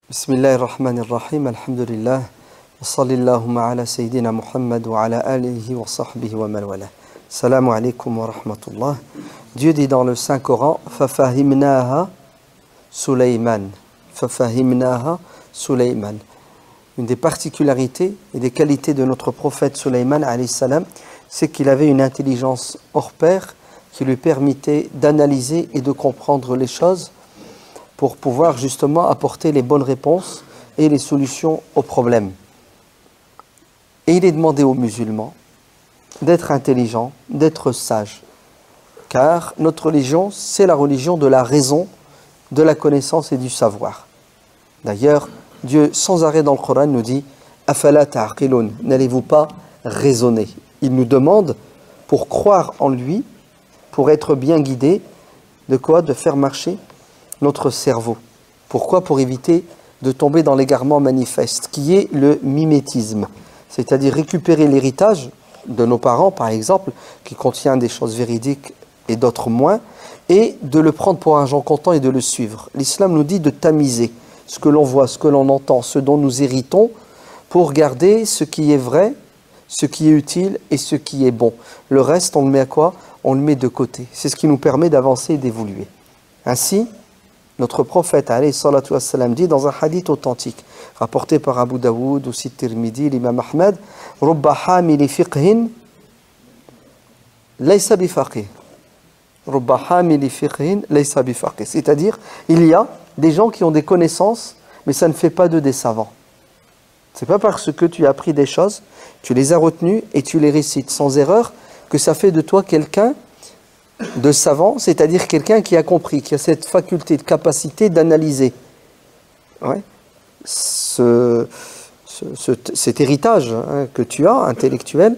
بسم الله الرحمن الرحيم الحمد لله وصلى اللهم على سيدنا محمد وعلى آله وصحبه ومن والاه. Salam alaykum wa rahmatullah. Dieu dit dans le Saint-Coran Fafahimnaha Sulaiman. Fafahimnaha Sulaiman. Une des particularités et des qualités de notre prophète Sulaiman alayhi salam, c'est qu'il avait une intelligence hors pair qui lui permettait d'analyser et de comprendre les choses pour pouvoir justement apporter les bonnes réponses et les solutions aux problèmes. Et il est demandé aux musulmans d'être intelligents, d'être sages. Car notre religion, c'est la religion de la raison, de la connaissance et du savoir. D'ailleurs, Dieu, sans arrêt dans le Coran, nous dit « Afala ta'aqilun » n'allez-vous pas raisonner. Il nous demande, pour croire en lui, pour être bien guidé, de quoi? De faire marcher notre cerveau. Pourquoi? Pour éviter de tomber dans l'égarement manifeste, qui est le mimétisme. C'est-à-dire récupérer l'héritage de nos parents, par exemple, qui contient des choses véridiques et d'autres moins, et de le prendre pour un argent comptant et de le suivre. L'islam nous dit de tamiser ce que l'on voit, ce que l'on entend, ce dont nous héritons, pour garder ce qui est vrai, ce qui est utile et ce qui est bon. Le reste, on le met à quoi? On le met de côté. C'est ce qui nous permet d'avancer et d'évoluer. Ainsi, notre prophète alayhi salatu wassalam dit dans un hadith authentique, rapporté par Abu Daoud, aussi Tirmidhi, l'imam Ahmed, Rubba hamili fiqhin laysa bifaqih. Rubba hamili fiqhin laysa bifaqih. C'est-à-dire, il y a des gens qui ont des connaissances, mais ça ne fait pas d'eux des savants. C'est pas parce que tu as appris des choses, tu les as retenues et tu les récites sans erreur, que ça fait de toi quelqu'un de savant, c'est-à-dire quelqu'un qui a compris, qui a cette faculté, de capacité d'analyser cet héritage que tu as, intellectuel.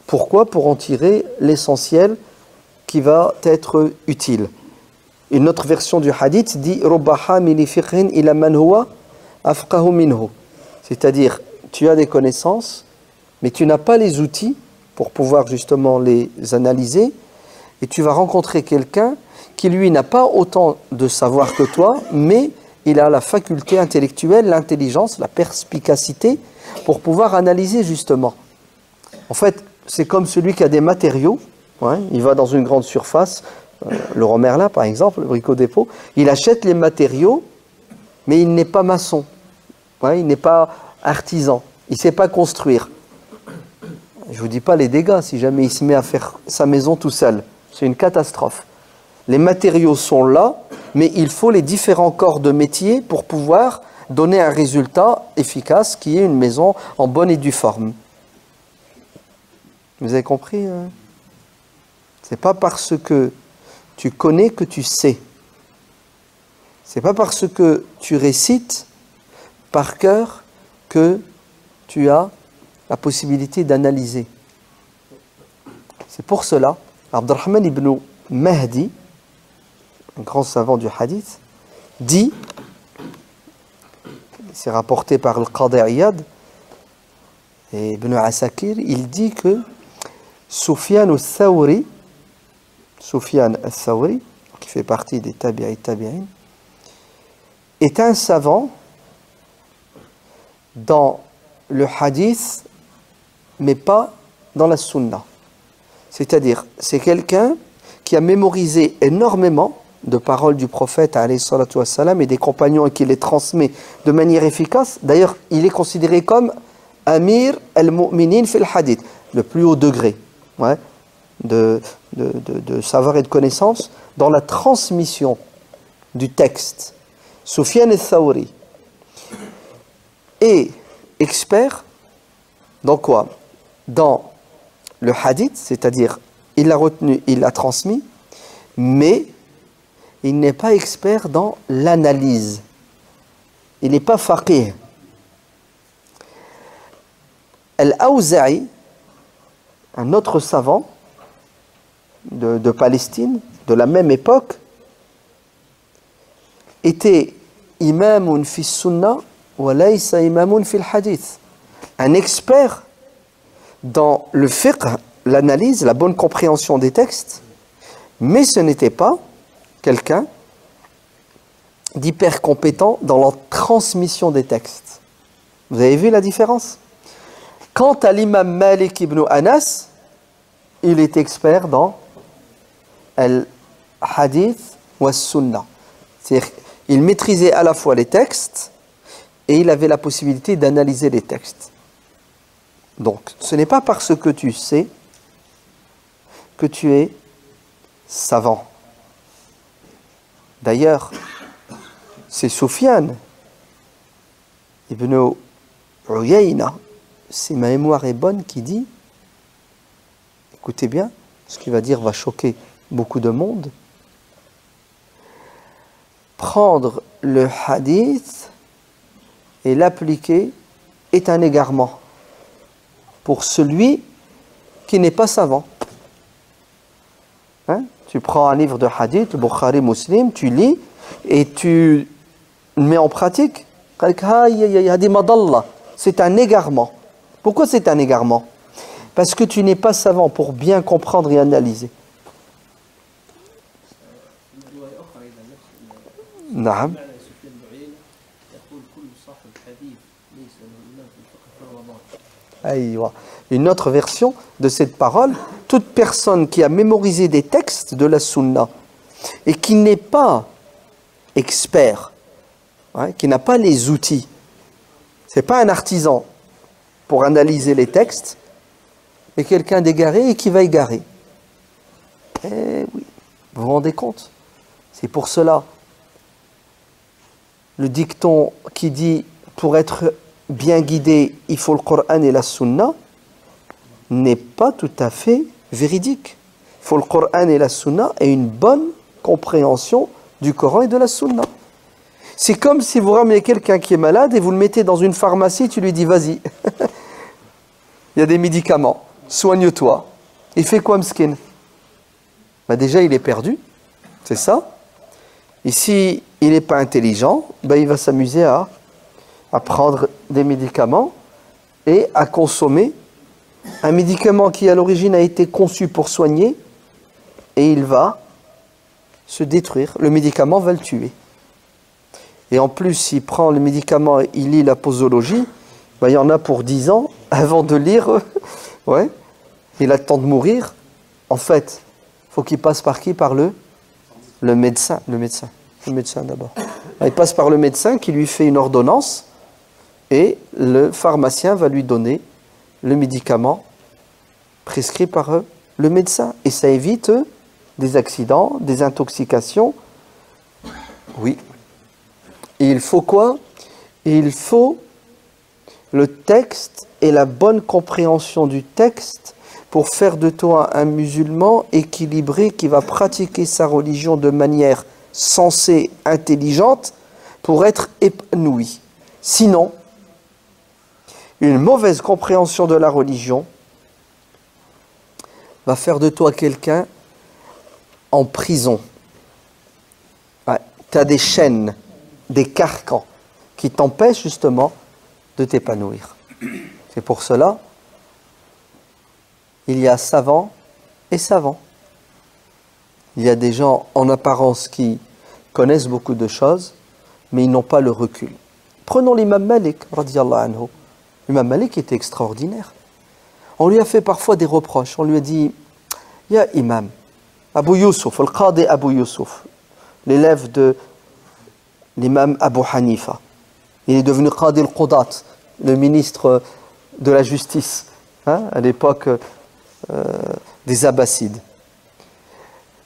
Pourquoi? Pour en tirer l'essentiel qui va être utile. Une autre version du hadith dit Rubba hamili fiqhin ila man huwa afqahu minhu. C'est-à-dire, tu as des connaissances, mais tu n'as pas les outils pour pouvoir justement les analyser. Et tu vas rencontrer quelqu'un qui, lui, n'a pas autant de savoir que toi, mais il a la faculté intellectuelle, l'intelligence, la perspicacité pour pouvoir analyser justement. En fait, c'est comme celui qui a des matériaux. Il va dans une grande surface, le Merlin par exemple, le Brico Dépôt, il achète les matériaux, mais il n'est pas maçon, il n'est pas artisan, il ne sait pas construire. Je ne vous dis pas les dégâts si jamais il se met à faire sa maison tout seul. C'est une catastrophe. Les matériaux sont là, mais il faut les différents corps de métier pour pouvoir donner un résultat efficace qui est une maison en bonne et due forme. Vous avez compris? C'est pas parce que tu connais que tu sais. C'est pas parce que tu récites par cœur que tu as la possibilité d'analyser. C'est pour cela, Abdurrahman ibn Mahdi, un grand savant du hadith, dit, c'est rapporté par le Qadi Iyad et Ibn Asakir, il dit que Sufyan al-Thawri, qui fait partie des tabi'in, est un savant dans le hadith, mais pas dans la sunna. C'est-à-dire, c'est quelqu'un qui a mémorisé énormément de paroles du prophète alayhi salatu wassalam et des compagnons et qui les transmet de manière efficace. D'ailleurs, il est considéré comme Amir al-Mu'minin fil hadith, le plus haut degré de savoir et de connaissance dans la transmission du texte. Sufyan al-Thawri est expert dans quoi? Dans le hadith, c'est-à-dire il l'a retenu, il l'a transmis, mais il n'est pas expert dans l'analyse. Il n'est pas faqih. Al-Awza'i, un autre savant de Palestine, de la même époque, était imamun fi sunnah wa laysa imamun fi al-hadith. Un expert dans le fiqh, l'analyse, la bonne compréhension des textes, mais ce n'était pas quelqu'un d'hyper compétent dans la transmission des textes. Vous avez vu la différence? Quant à l'imam Malik ibn Anas, il est expert dans al-hadith wa sunnah. C'est-à-dire qu'il maîtrisait à la fois les textes et il avait la possibilité d'analyser les textes. Donc, ce n'est pas parce que tu sais que tu es savant. D'ailleurs, c'est Soufiane ibn Uyayna, si ma mémoire est bonne, qui dit, écoutez bien, ce qu'il va dire va choquer beaucoup de monde, prendre le hadith et l'appliquer est un égarement pour celui qui n'est pas savant. Hein? Tu prends un livre de hadith, Bukhari, Muslim, tu lis et tu le mets en pratique. C'est un égarement. Pourquoi c'est un égarement? Parce que tu n'es pas savant pour bien comprendre et analyser. نعم. Une autre version de cette parole, toute personne qui a mémorisé des textes de la sunna et qui n'est pas expert, hein, qui n'a pas les outils, c'est pas un artisan pour analyser les textes, et quelqu'un d'égaré et qui va égarer. Eh oui, vous vous rendez compte? C'est pour cela le dicton qui dit pour être bien guidé, il faut le Coran et la Sunna n'est pas tout à fait véridique. Il faut le Coran et la Sunna et une bonne compréhension du Coran et de la Sunna. C'est comme si vous ramenez quelqu'un qui est malade et vous le mettez dans une pharmacie, tu lui dis vas-y, il y a des médicaments, soigne-toi. Il fait quoi, m'skin? Bah déjà il est perdu, c'est ça. Et si il n'est pas intelligent, bah il va s'amuser à prendre des médicaments et à consommer un médicament qui à l'origine a été conçu pour soigner et il va se détruire. Le médicament va le tuer. Et en plus, s'il prend le médicament et il lit la posologie, ben, il y en a pour 10 ans avant de lire. Ouais. Il a le temps de mourir. En fait, il faut qu'il passe par qui? Par le médecin. Le médecin d'abord. Il passe par le médecin qui lui fait une ordonnance et le pharmacien va lui donner le médicament prescrit par le médecin. Et ça évite des accidents, des intoxications. Oui. Et il faut quoi? Il faut le texte et la bonne compréhension du texte pour faire de toi un musulman équilibré qui va pratiquer sa religion de manière sensée, intelligente, pour être épanoui. Sinon, une mauvaise compréhension de la religion va faire de toi quelqu'un en prison. Ouais, tu as des chaînes, des carcans qui t'empêchent justement de t'épanouir. C'est pour cela, il y a savants et savants. Il y a des gens en apparence qui connaissent beaucoup de choses, mais ils n'ont pas le recul. Prenons l'imam Malik, radiyallahu anhu. L'imam Malik était extraordinaire. On lui a fait parfois des reproches. On lui a dit, ya imam, Abu Yusuf, al-Qadi Abu Yusuf, l'élève de l'imam Abu Hanifa. Il est devenu Qadi al-Qudat, le ministre de la justice, hein, à l'époque des Abbassides.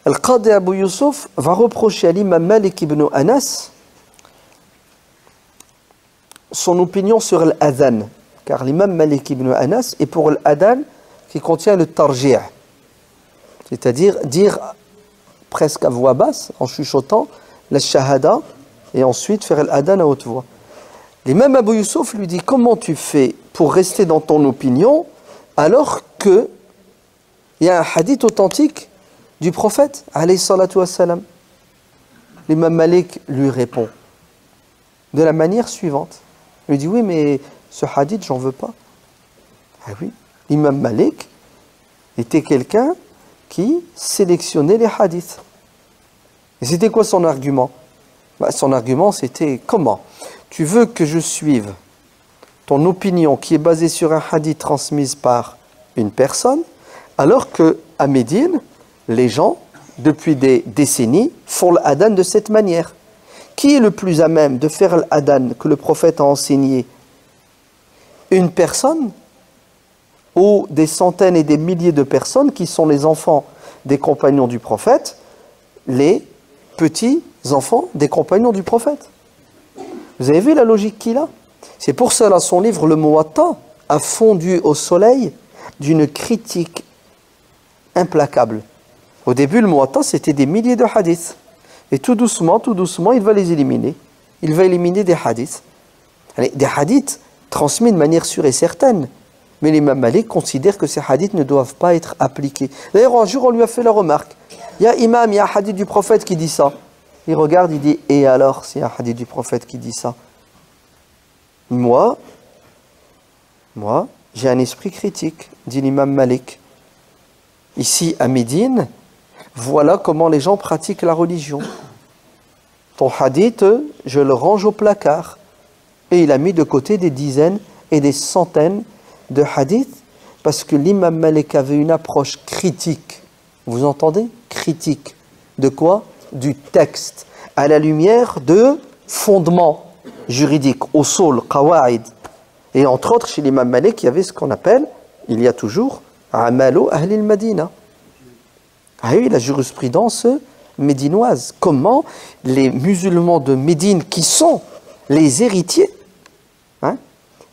Al-Qadi Abu Yusuf va reprocher à l'imam Malik ibn Anas son opinion sur l'adhan, car l'imam Malik ibn Anas est pour l'adhan qui contient le tarji', c'est-à-dire dire presque à voix basse, en chuchotant, la shahada, et ensuite faire l'adhan à haute voix. L'imam Abu Yusuf lui dit, comment tu fais pour rester dans ton opinion alors que il y a un hadith authentique du prophète, alayhi salatu wassalam. L'imam Malik lui répond de la manière suivante. Il lui dit, oui, mais ce hadith, j'en veux pas. Ah oui, l'imam Malik était quelqu'un qui sélectionnait les hadiths. Et c'était quoi son argument? Son argument, c'était comment? Tu veux que je suive ton opinion qui est basée sur un hadith transmis par une personne, alors qu'à Médine, les gens, depuis des décennies, font l'adhan de cette manière. Qui est le plus à même de faire l'adhan que le prophète a enseigné? Une personne ou des centaines et des milliers de personnes qui sont les enfants des compagnons du prophète, les petits enfants des compagnons du prophète. Vous avez vu la logique qu'il a? C'est pour cela son livre, le Muwatta, a fondu au soleil d'une critique implacable. Au début, le Muwatta, c'était des milliers de hadiths. Et tout doucement, il va les éliminer. Il va éliminer des hadiths. Des hadiths transmis de manière sûre et certaine. Mais l'imam Malik considère que ces hadiths ne doivent pas être appliqués. D'ailleurs, un jour, on lui a fait la remarque. Il y a un hadith du prophète qui dit ça. Il regarde, il dit, et alors, c'est un hadith du prophète qui dit ça. Moi, j'ai un esprit critique, dit l'imam Malik. Ici, à Médine, voilà comment les gens pratiquent la religion. Ton hadith, je le range au placard. Et il a mis de côté des dizaines et des centaines de hadiths, parce que l'imam Malik avait une approche critique. Vous entendez? Critique. De quoi? Du texte, à la lumière de fondements juridiques, usul, qawa'id. Et entre autres, chez l'imam Malik, il y avait ce qu'on appelle, il y a toujours, amalu ahli al-Madina. Ah oui, la jurisprudence médinoise. Comment les musulmans de Médine, qui sont les héritiers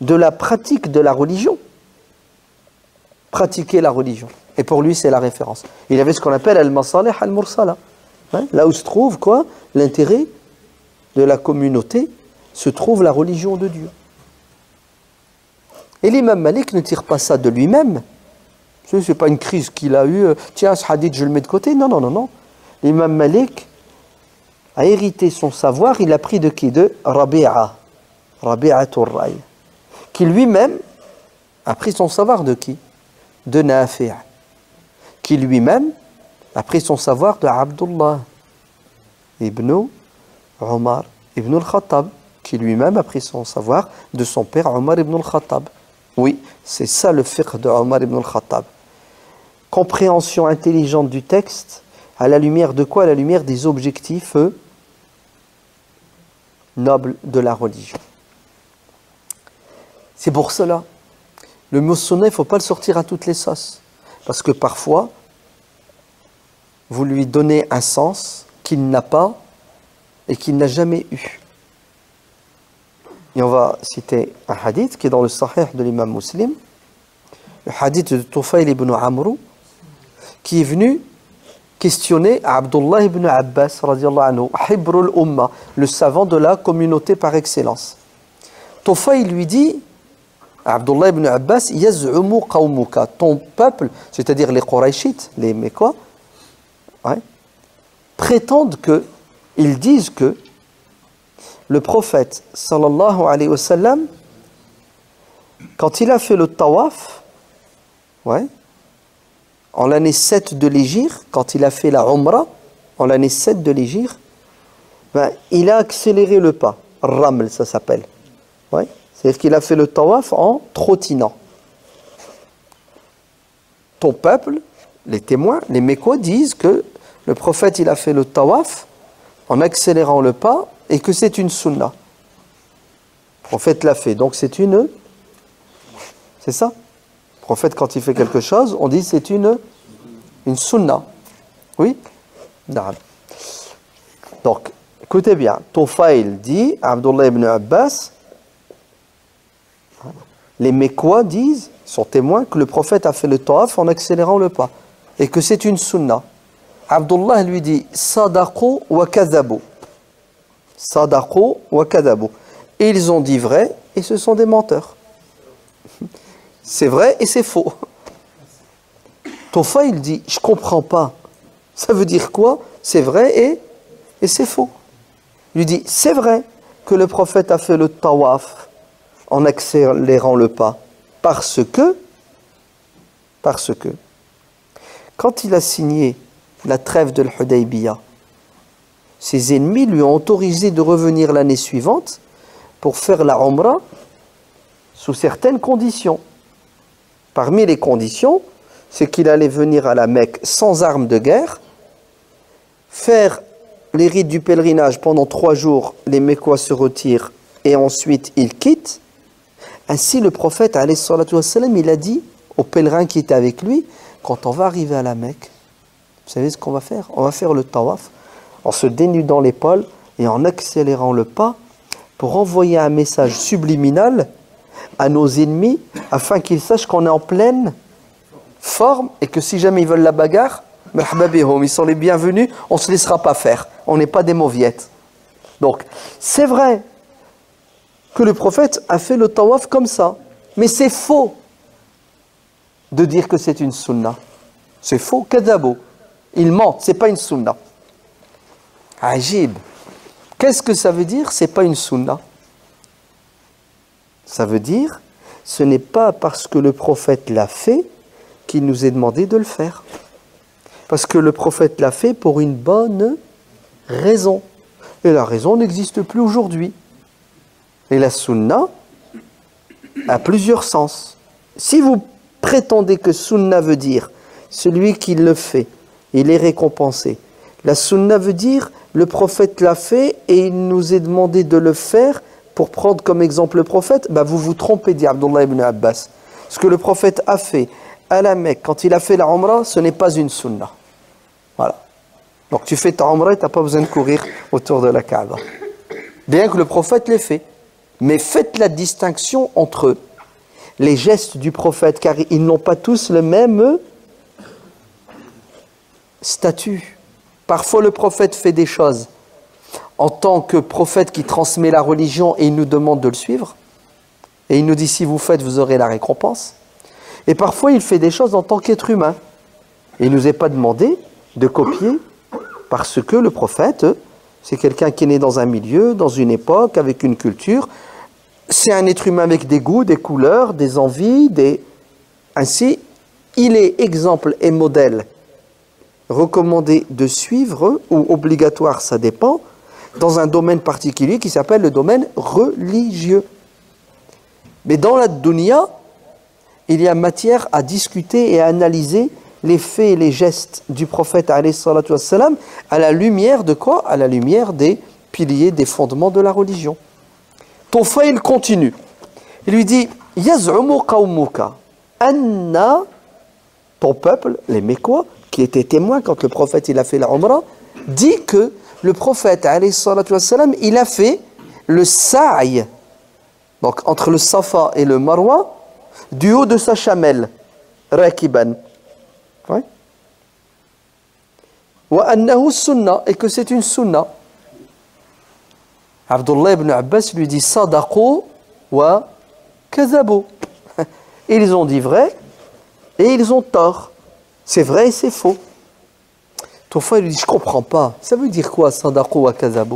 de la pratique de la religion, pratiquer la religion. Et pour lui, c'est la référence. Il avait ce qu'on appelle al-masalih al-mursala. Là où se trouve quoi? L'intérêt de la communauté, se trouve la religion de Dieu. Et l'imam Malik ne tire pas ça de lui-même. Ce n'est pas une crise qu'il a eue. Tiens, ce hadith, je le mets de côté. Non. L'imam Malik a hérité son savoir. Il a pris de qui? De Rabi'atul Ray. Qui lui-même a pris son savoir de qui? De Nafi'. Qui lui-même a pris son savoir de Abdullah ibn Omar ibn al-Khattab. Qui lui-même a pris son savoir de son père Omar ibn al-Khattab. Oui, c'est ça le fiqh de Omar ibn al-Khattab. Compréhension intelligente du texte, à la lumière de quoi? À la lumière des objectifs nobles de la religion. C'est pour cela, le mot sunna, il ne faut pas le sortir à toutes les sauces. Parce que parfois, vous lui donnez un sens qu'il n'a pas et qu'il n'a jamais eu. Et on va citer un hadith qui est dans le Sahih de l'imam Muslim, le hadith de Tufayl ibn Amr, qui est venu questionner Abdullah ibn Abbas, radiallahu anhu, Hibrul Umma, le savant de la communauté par excellence. Tufayl lui dit, Abdullah ibn Abbas, yaz'umu qawmuka, ton peuple, c'est-à-dire les Qurayshites, les Mécois, prétendent que, ils disent que le prophète, sallallahu alayhi wa sallam, quand il a fait le tawaf, en l'année 7 de l'Hégire, quand il a fait la Umrah, en l'année 7 de l'Hégire, il a accéléré le pas. Raml, ça s'appelle. C'est-à-dire qu'il a fait le tawaf en trottinant. Ton peuple, les témoins, les Mécois disent que le prophète, il a fait le tawaf en accélérant le pas et que c'est une sunna. Le prophète l'a fait, donc c'est une... C'est ça? Le prophète, quand il fait quelque chose, on dit c'est une sunna. Oui? Donc, écoutez bien, Tufayl dit, Abdullah ibn Abbas, les Mécois disent, sont témoins, que le prophète a fait le tawaf en accélérant le pas et que c'est une sunna. Abdullah lui dit, sadaqu wa kadhabu. Sadaqu wa kadhabu. Et ils ont dit vrai et ce sont des menteurs. C'est vrai et c'est faux. Tufayl dit, je comprends pas. Ça veut dire quoi? C'est vrai et c'est faux. Il lui dit, c'est vrai que le prophète a fait le tawaf en accélérant le pas. Parce que, quand il a signé la trêve de l'Hudaybiyah, ses ennemis lui ont autorisé de revenir l'année suivante pour faire la Umrah sous certaines conditions. Parmi les conditions, c'est qu'il allait venir à la Mecque sans armes de guerre, faire les rites du pèlerinage pendant 3 jours, les Mecquois se retirent et ensuite ils quittent. Ainsi le prophète, alayhi salatu wassalam, il a dit aux pèlerins qui étaient avec lui, quand on va arriver à la Mecque, vous savez ce qu'on va faire? On va faire le tawaf en se dénudant l'épaule et en accélérant le pas pour envoyer un message subliminal à nos ennemis afin qu'ils sachent qu'on est en pleine forme et que si jamais ils veulent la bagarre, ils sont les bienvenus, on ne se laissera pas faire. On n'est pas des mauviettes. Donc, c'est vrai que le prophète a fait le tawaf comme ça. Mais c'est faux de dire que c'est une sunna. C'est faux, kadabo. Il ment, c'est pas une sunna. Ajib. Qu'est-ce que ça veut dire? C'est pas une sunna. Ça veut dire, ce n'est pas parce que le prophète l'a fait qu'il nous est demandé de le faire. Parce que le prophète l'a fait pour une bonne raison. Et la raison n'existe plus aujourd'hui. Et la sunna a plusieurs sens. Si vous prétendez que sunna veut dire celui qui le fait, il est récompensé. La sunna veut dire le prophète l'a fait et il nous est demandé de le faire pour prendre comme exemple le prophète. Vous vous trompez, dit Abdullah ibn Abbas. Ce que le prophète a fait à la Mecque, quand il a fait la Umrah, ce n'est pas une sunna. Voilà. Donc tu fais ta Umrah et tu n'as pas besoin de courir autour de la Kaaba. Bien que le prophète l'ait fait. Mais faites la distinction entre les gestes du prophète, car ils n'ont pas tous le même statut. Parfois le prophète fait des choses en tant que prophète qui transmet la religion et il nous demande de le suivre. Et il nous dit si vous faites, vous aurez la récompense. Et parfois il fait des choses en tant qu'être humain. Et il ne nous est pas demandé de copier parce que le prophète, c'est quelqu'un qui est né dans un milieu, dans une époque, avec une culture. C'est un être humain avec des goûts, des couleurs, des envies, Ainsi, il est exemple et modèle recommandé de suivre, ou obligatoire, ça dépend, dans un domaine particulier qui s'appelle le domaine religieux. Mais dans la dunya, il y a matière à discuter et à analyser les faits et les gestes du prophète alayhi salatu wassalam, à la lumière de quoi? À la lumière des piliers, des fondements de la religion. Tufayl continue. Il lui dit Yaz'umu qawmuka anna, ton peuple, les Mecquois, qui étaient témoins quand le prophète il a fait la Umrah, dit que le prophète alayhi salatu wassalam, il a fait le sa'i, donc entre le Safa et le Marwa, du haut de sa chamelle, rakiban. Ouais. Wa annahu sunnah, et que c'est une sunnah. Abdullah ibn Abbas lui dit sadaqu wa kazabu. Ils ont dit vrai et ils ont tort. C'est vrai et c'est faux. Toutefois, il lui dit je comprends pas. Ça veut dire quoi sadaqu wa kazabu?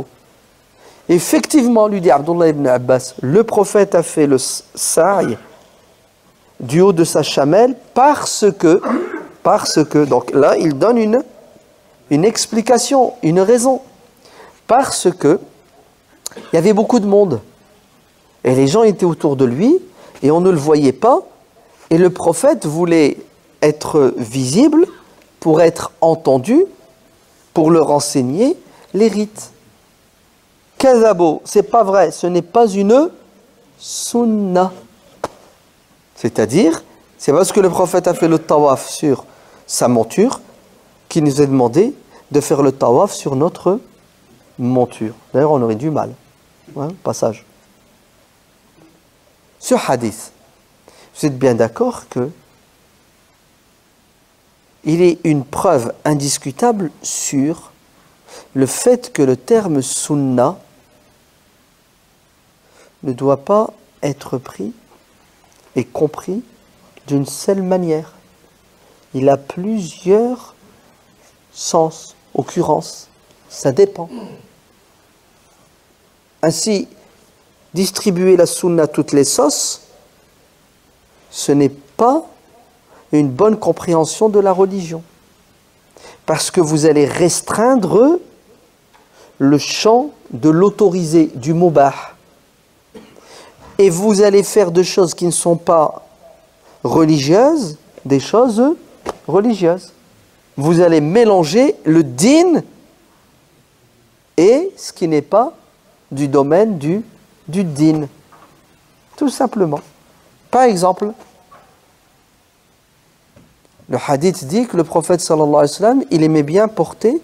Effectivement, lui dit Abdullah ibn Abbas, le prophète a fait le sa'i du haut de sa chamelle parce que, donc là, il donne une explication, une raison. Parce que il y avait beaucoup de monde. Et les gens étaient autour de lui et on ne le voyait pas. Et le prophète voulait être visible pour être entendu, pour leur enseigner les rites. Kazabo, c'est pas vrai, ce n'est pas une sunna. C'est-à-dire, c'est parce que le prophète a fait le tawaf sur sa monture qu'il nous a demandé de faire le tawaf sur notre monture. D'ailleurs, on aurait du mal. Ouais, passage. Ce hadith, vous êtes bien d'accord que il est une preuve indiscutable sur le fait que le terme sunna ne doit pas être pris et compris d'une seule manière. Il a plusieurs sens, occurrences. Ça dépend. Ainsi, distribuer la sunna à toutes les sauces, ce n'est pas une bonne compréhension de la religion. Parce que vous allez restreindre le champ de l'autorisé, du mubah. Et vous allez faire de choses qui ne sont pas religieuses, des choses religieuses. Vous allez mélanger le din et ce qui n'est pas du domaine du din. Tout simplement. Par exemple, le hadith dit que le prophète sallallahu alayhi wa sallam, il aimait bien porter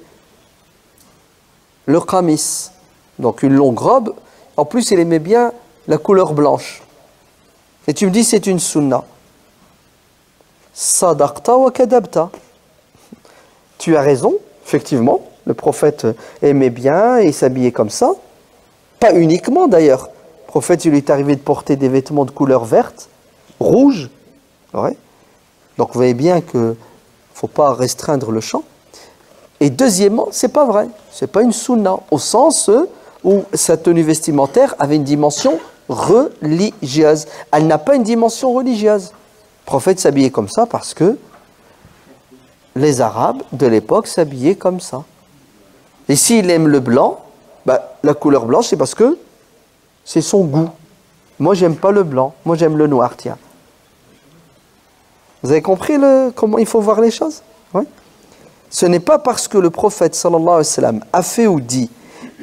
le qamis, donc une longue robe. En plus, il aimait bien la couleur blanche. Et tu me dis, c'est une sunna. Sadaqta wa kadabta. Tu as raison, effectivement. Le prophète aimait bien et s'habillait comme ça. Pas uniquement d'ailleurs. Le prophète, il lui est arrivé de porter des vêtements de couleur verte, rouge. Ouais. Donc vous voyez bien qu'il ne faut pas restreindre le champ. Et deuxièmement, c'est pas vrai. C'est pas une sunna, au sens où sa tenue vestimentaire avait une dimension religieuse. Elle n'a pas une dimension religieuse. Le prophète s'habillait comme ça parce que les Arabes de l'époque s'habillaient comme ça. Et s'il aime le blanc, la couleur blanche, c'est parce que c'est son goût. Moi, j'aime pas le blanc. Moi, j'aime le noir, tiens. Vous avez compris comment il faut voir les choses? Oui. Ce n'est pas parce que le prophète sallallahu alayhi wa sallam a fait ou dit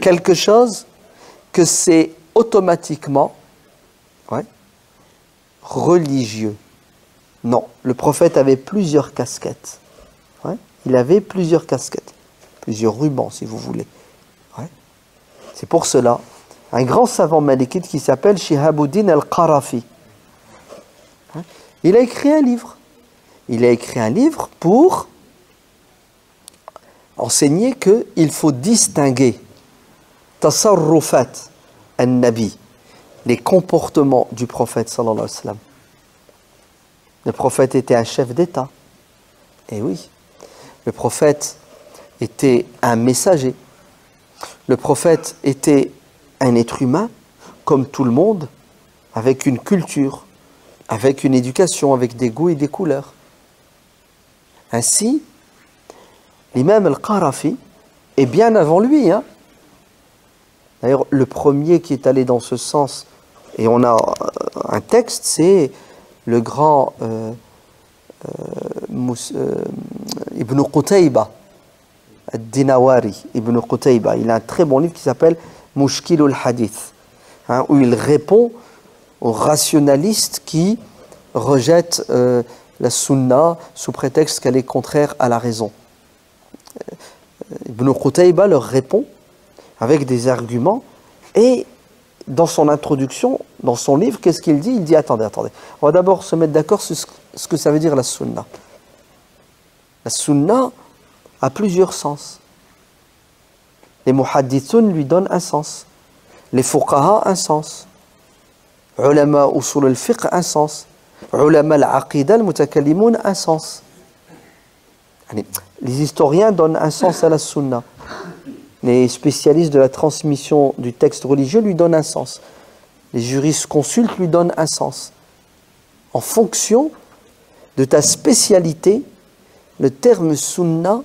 quelque chose que c'est automatiquement religieux. Non, le prophète avait plusieurs casquettes. Ouais. Il avait plusieurs casquettes, plusieurs rubans si vous voulez. Ouais. C'est pour cela, un grand savant malikite qui s'appelle Shihabuddin al-Qarafi, il a écrit un livre. Il a écrit un livre pour enseigner qu'il faut distinguer tasarrufat an-nabi, les comportements du prophète sallallahu alayhi wa sallam. Le prophète était un chef d'État. Et oui, le prophète était un messager. Le prophète était un être humain, comme tout le monde, avec une culture, avec une éducation, avec des goûts et des couleurs. Ainsi, l'imam al-Qarafi est bien avant lui. D'ailleurs, le premier qui est allé dans ce sens, et on a un texte, c'est le grand Ibn Qutayba, Ad-Dinawari, Ibn Qutayba. Il a un très bon livre qui s'appelle Mushkilul Hadith, où il répond aux rationalistes qui rejettent la sunna sous prétexte qu'elle est contraire à la raison. Ibn Qutayba leur répond avec des arguments, et dans son introduction, dans son livre, qu'est-ce qu'il dit? Il dit, attendez, on va d'abord se mettre d'accord sur ce que ça veut dire la sunna. La sunna a plusieurs sens. Les muhaddithun lui donnent un sens. Les fuqaha, un sens. Ulama usul al-fiqh, un sens. Ulama al-aqida al-mutakallimun, un sens. Les historiens donnent un sens à la sunna. Les spécialistes de la transmission du texte religieux lui donnent un sens. Les jurisconsultes lui donnent un sens. En fonction de ta spécialité, le terme sunna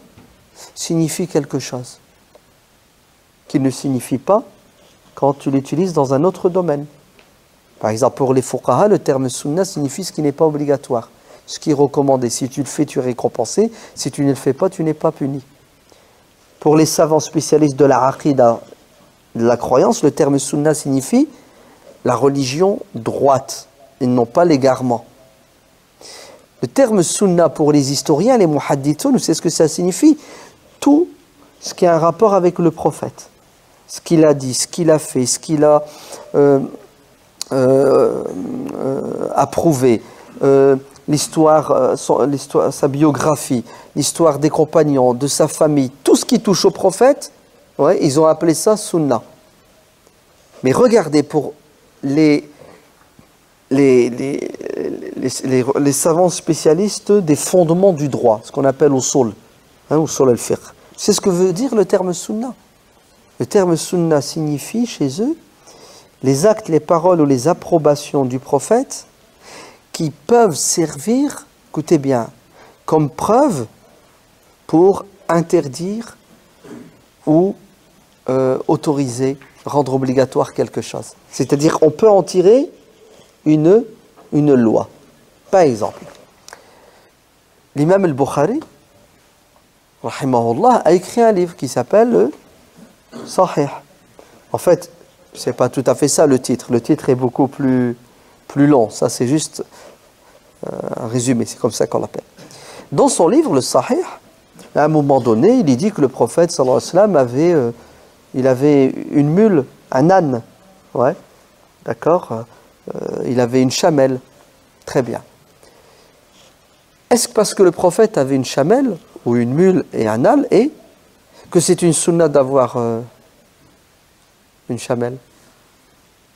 signifie quelque chose qu'il ne signifie pas quand tu l'utilises dans un autre domaine. Par exemple, pour les fuqaha, le terme sunna signifie ce qui n'est pas obligatoire, ce qui est recommandé. Si tu le fais, tu es récompensé. Si tu ne le fais pas, tu n'es pas puni. Pour les savants spécialistes de la aqida, de la croyance, le terme sunna signifie la religion droite, et non pas l'égarement. Le terme sunna pour les historiens, les muhaddithun, c'est ce que ça signifie? Tout ce qui a un rapport avec le prophète. Ce qu'il a dit, ce qu'il a fait, ce qu'il a approuvé, l'histoire, sa biographie, l'histoire des compagnons, de sa famille, tout ce qui touche au prophète, ils ont appelé ça sunna. Mais regardez, pour les savants spécialistes des fondements du droit, ce qu'on appelle usul, usul al-fiqh, c'est ce que veut dire le terme sunna. Le terme sunna signifie chez eux les actes, les paroles ou les approbations du prophète qui peuvent servir, écoutez bien, comme preuve pour interdire ou autoriser, rendre obligatoire quelque chose. C'est-à-dire, on peut en tirer une loi. Par exemple, l'imam al-Bukhari, rahimahullah, a écrit un livre qui s'appelle Sahih. En fait, c'est pas tout à fait ça le titre. Le titre est beaucoup plus long. Ça, c'est juste un résumé. C'est comme ça qu'on l'appelle. Dans son livre, le Sahih, à un moment donné, il dit que le prophète, sallallahu alayhi wa sallam, il avait une mule, un âne. Ouais, d'accord. Il avait une chamelle. Très bien. Est-ce que parce que le prophète avait une chamelle, ou une mule et un âne, et que c'est une sunna d'avoir une chamelle?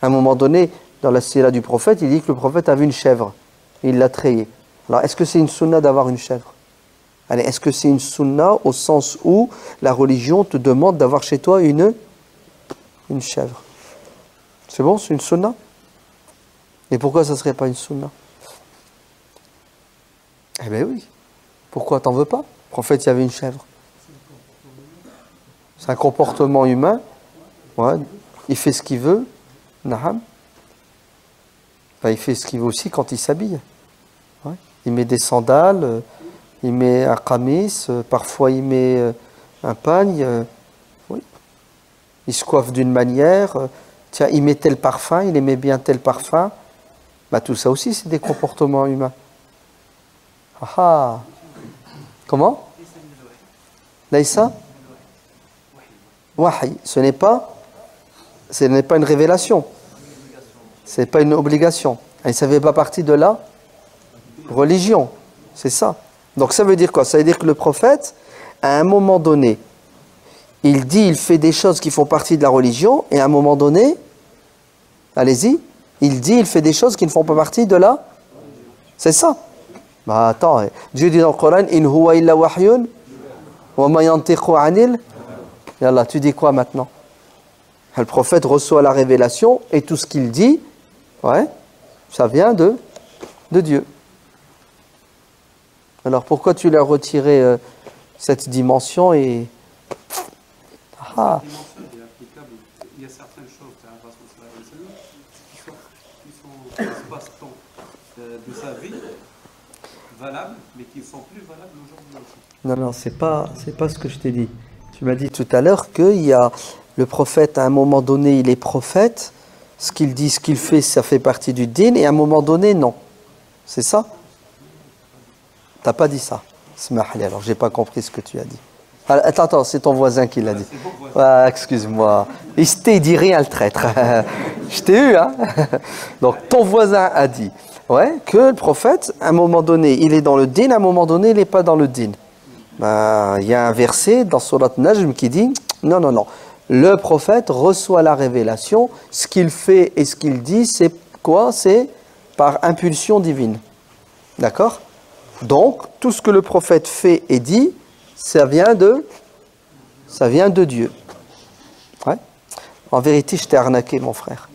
À un moment donné, dans la sira du prophète, il dit que le prophète avait une chèvre. Il l'a trayée. Alors, est-ce que c'est une sunna d'avoir une chèvre? Allez, est-ce que c'est une sunna au sens où la religion te demande d'avoir chez toi une chèvre? C'est bon, c'est une sunna? Et pourquoi ça ne serait pas une sunna? Eh bien oui. Pourquoi t'en veux pas? Le prophète, il y avait une chèvre. C'est un comportement humain. Ouais. Il fait ce qu'il veut. Naham. Ben, il fait ce qu'il veut aussi quand il s'habille. Ouais. Il met des sandales, il met un qamis, parfois il met un pagne. Oui. Il se coiffe d'une manière. Tiens, il met tel parfum, il aimait bien tel parfum. Ben, tout ça aussi, c'est des comportements humains. Ah ah. Comment? Laïsa? Wahi. Ce n'est pas une révélation. Ce n'est pas une obligation. Et ça ne fait pas partie de la religion. C'est ça. Donc ça veut dire quoi? Ça veut dire que le prophète, à un moment donné, il fait des choses qui font partie de la religion, et à un moment donné, allez-y, il fait des choses qui ne font pas partie de la... C'est ça. Bah attends, Dieu dit dans le Coran, in huwa illa wahyun wa ma yantiqu anil. Yallah, tu dis quoi maintenant? Le prophète reçoit la révélation et tout ce qu'il dit, ouais, ça vient de Dieu. Alors pourquoi tu lui as retiré cette dimension et... Ah. Il y a certaines choses qui sont espace-temps de sa vie valables, mais qui ne sont plus valables aujourd'hui aussi. Non, c'est pas ce que je t'ai dit. Tu m'as dit tout à l'heure qu'il y a le prophète, à un moment donné, il est prophète, ce qu'il dit, ce qu'il fait, ça fait partie du din, et à un moment donné, non. C'est ça? T'as pas dit ça. Smahli, alors j'ai pas compris ce que tu as dit. Attends, c'est ton voisin qui l'a dit. Ah, excuse-moi. Il dit rien, le traître. Je t'ai eu, hein. Donc ton voisin a dit, ouais, que le prophète, à un moment donné, il est dans le din, à un moment donné, il n'est pas dans le din. Ben, il y a un verset dans Surat Najm qui dit, non. Le prophète reçoit la révélation, ce qu'il fait et ce qu'il dit, c'est quoi? C'est par impulsion divine. D'accord? Donc, tout ce que le prophète fait et dit, ça vient de Dieu. Ouais. En vérité, je t'ai arnaqué, mon frère.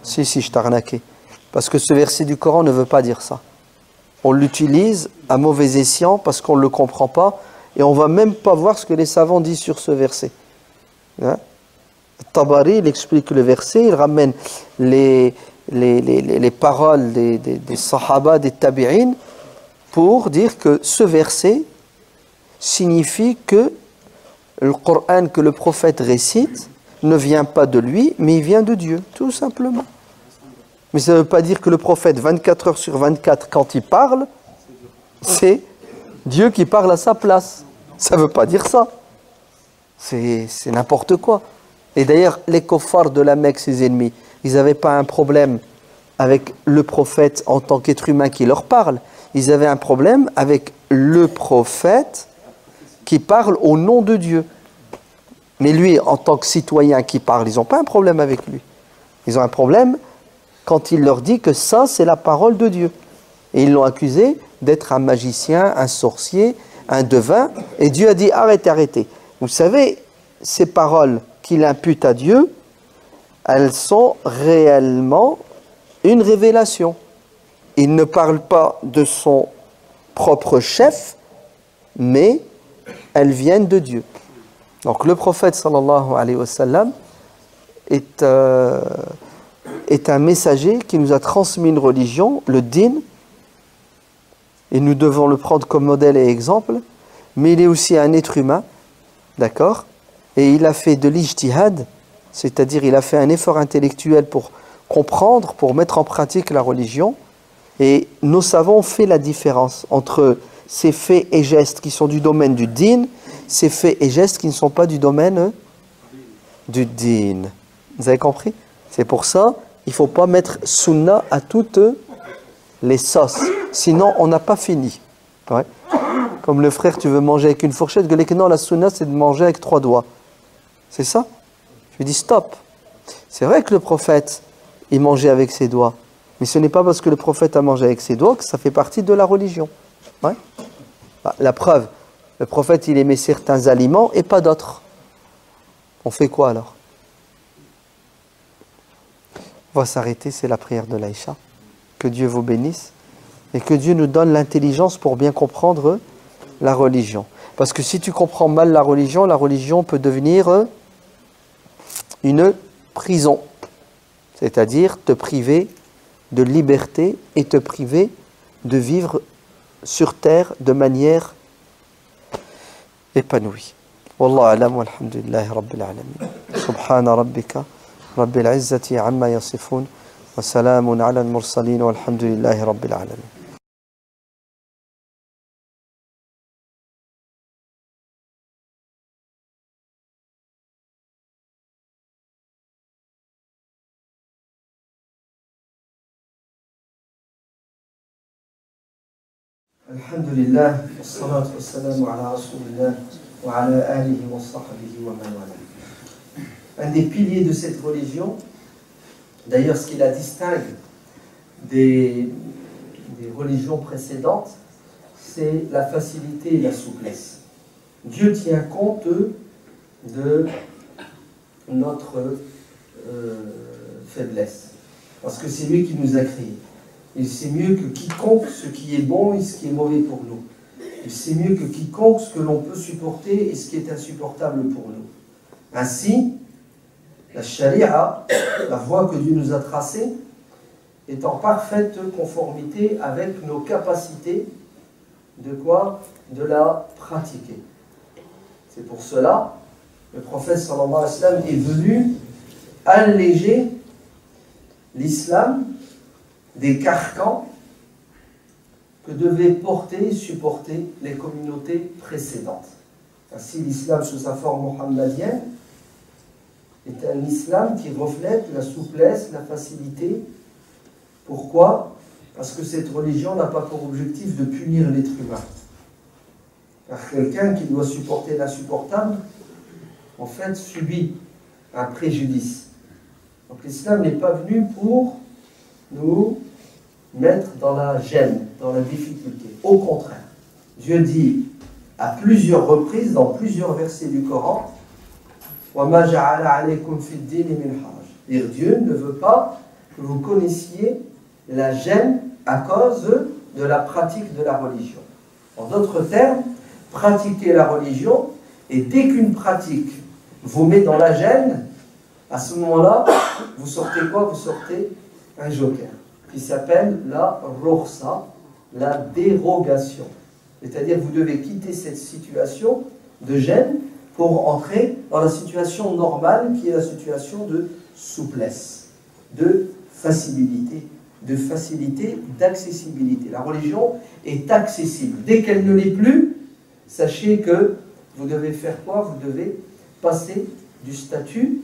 Si, je t'ai arnaqué. Parce que ce verset du Coran ne veut pas dire ça. On l'utilise à mauvais escient parce qu'on ne le comprend pas et on ne va même pas voir ce que les savants disent sur ce verset. Hein? Tabari, il explique le verset, il ramène les paroles des sahaba, des tabi'in, pour dire que ce verset signifie que le Coran que le prophète récite ne vient pas de lui, mais il vient de Dieu, tout simplement. Mais ça ne veut pas dire que le prophète, 24 heures sur 24, quand il parle, c'est Dieu qui parle à sa place. Ça ne veut pas dire ça. C'est n'importe quoi. Et d'ailleurs, les koffars de la Mecque, ses ennemis, ils n'avaient pas un problème avec le prophète en tant qu'être humain qui leur parle. Ils avaient un problème avec le prophète qui parle au nom de Dieu. Mais lui, en tant que citoyen qui parle, ils n'ont pas un problème avec lui. Ils ont un problème quand il leur dit que ça, c'est la parole de Dieu. Et ils l'ont accusé d'être un magicien, un sorcier, un devin. Et Dieu a dit, arrêtez. Vous savez, ces paroles qu'il impute à Dieu, elles sont réellement une révélation. Il ne parle pas de son propre chef, mais elles viennent de Dieu. Donc le prophète sallallahu alayhi wa sallam est un messager qui nous a transmis une religion, le din, et nous devons le prendre comme modèle et exemple, mais il est aussi un être humain, d'accord? Et il a fait de l'ijtihad, c'est-à-dire il a fait un effort intellectuel pour comprendre, pour mettre en pratique la religion, et nos savants ont fait la différence entre ces faits et gestes qui sont du domaine du din, ces faits et gestes qui ne sont pas du domaine du din. Vous avez compris? C'est pour ça, il ne faut pas mettre sunna à toutes les sauces. Sinon, on n'a pas fini. Ouais. Comme le frère, tu veux manger avec une fourchette, non, la sunna, c'est de manger avec 3 doigts. C'est ça? Je lui dis stop. C'est vrai que le prophète, il mangeait avec ses doigts. Mais ce n'est pas parce que le prophète a mangé avec ses doigts que ça fait partie de la religion. Ouais. Bah, la preuve, le prophète, il aimait certains aliments et pas d'autres. On fait quoi alors? On va s'arrêter, c'est la prière de l'Aïcha. Que Dieu vous bénisse et que Dieu nous donne l'intelligence pour bien comprendre la religion. Parce que si tu comprends mal la religion peut devenir une prison. C'est-à-dire te priver de liberté et te priver de vivre sur terre de manière épanouie. Wallahu a'lam walhamdulillahi rabbil alamin. Subhana rabbika rabbil izzati amma yasifun wa salamun ala al-mursalin walhamdulillahi rabbil alamin. Alhamdulillah, wassalatu wassalamu ala rasulillah wa ala alihi wa sahbihi wa man wala. Un des piliers de cette religion, d'ailleurs ce qui la distingue des religions précédentes, c'est la facilité et la souplesse. Dieu tient compte de notre faiblesse, parce que c'est lui qui nous a créés. Il sait mieux que quiconque ce qui est bon et ce qui est mauvais pour nous. Il sait mieux que quiconque ce que l'on peut supporter et ce qui est insupportable pour nous. Ainsi, la charia, la voie que Dieu nous a tracée, est en parfaite conformité avec nos capacités de quoi? De la pratiquer. C'est pour cela le prophète sallallahu alayhi wa sallam est venu alléger l'islam des carcans que devaient porter et supporter les communautés précédentes. Ainsi, l'islam sous sa forme mohammedienne est un islam qui reflète la souplesse, la facilité. Pourquoi? Parce que cette religion n'a pas pour objectif de punir l'être humain. Car quelqu'un qui doit supporter l'insupportable, en fait, subit un préjudice. Donc l'islam n'est pas venu pour nous mettre dans la gêne, dans la difficulté. Au contraire, Dieu dit à plusieurs reprises, dans plusieurs versets du Coran, وَمَا جَعَلَ عَلَيْكُمْ فِي الدِّينِ مِنْ حَرَجٍ. Dieu ne veut pas que vous connaissiez la gêne à cause de la pratique de la religion. En d'autres termes, pratiquer la religion, et dès qu'une pratique vous met dans la gêne, à ce moment-là, vous sortez quoi? Vous sortez un joker qui s'appelle la rukhsa, la dérogation. C'est-à-dire vous devez quitter cette situation de gêne pour entrer dans la situation normale qui est la situation de souplesse, de facilité, d'accessibilité. La religion est accessible. Dès qu'elle ne l'est plus, sachez que vous devez faire quoi? Vous devez passer du statut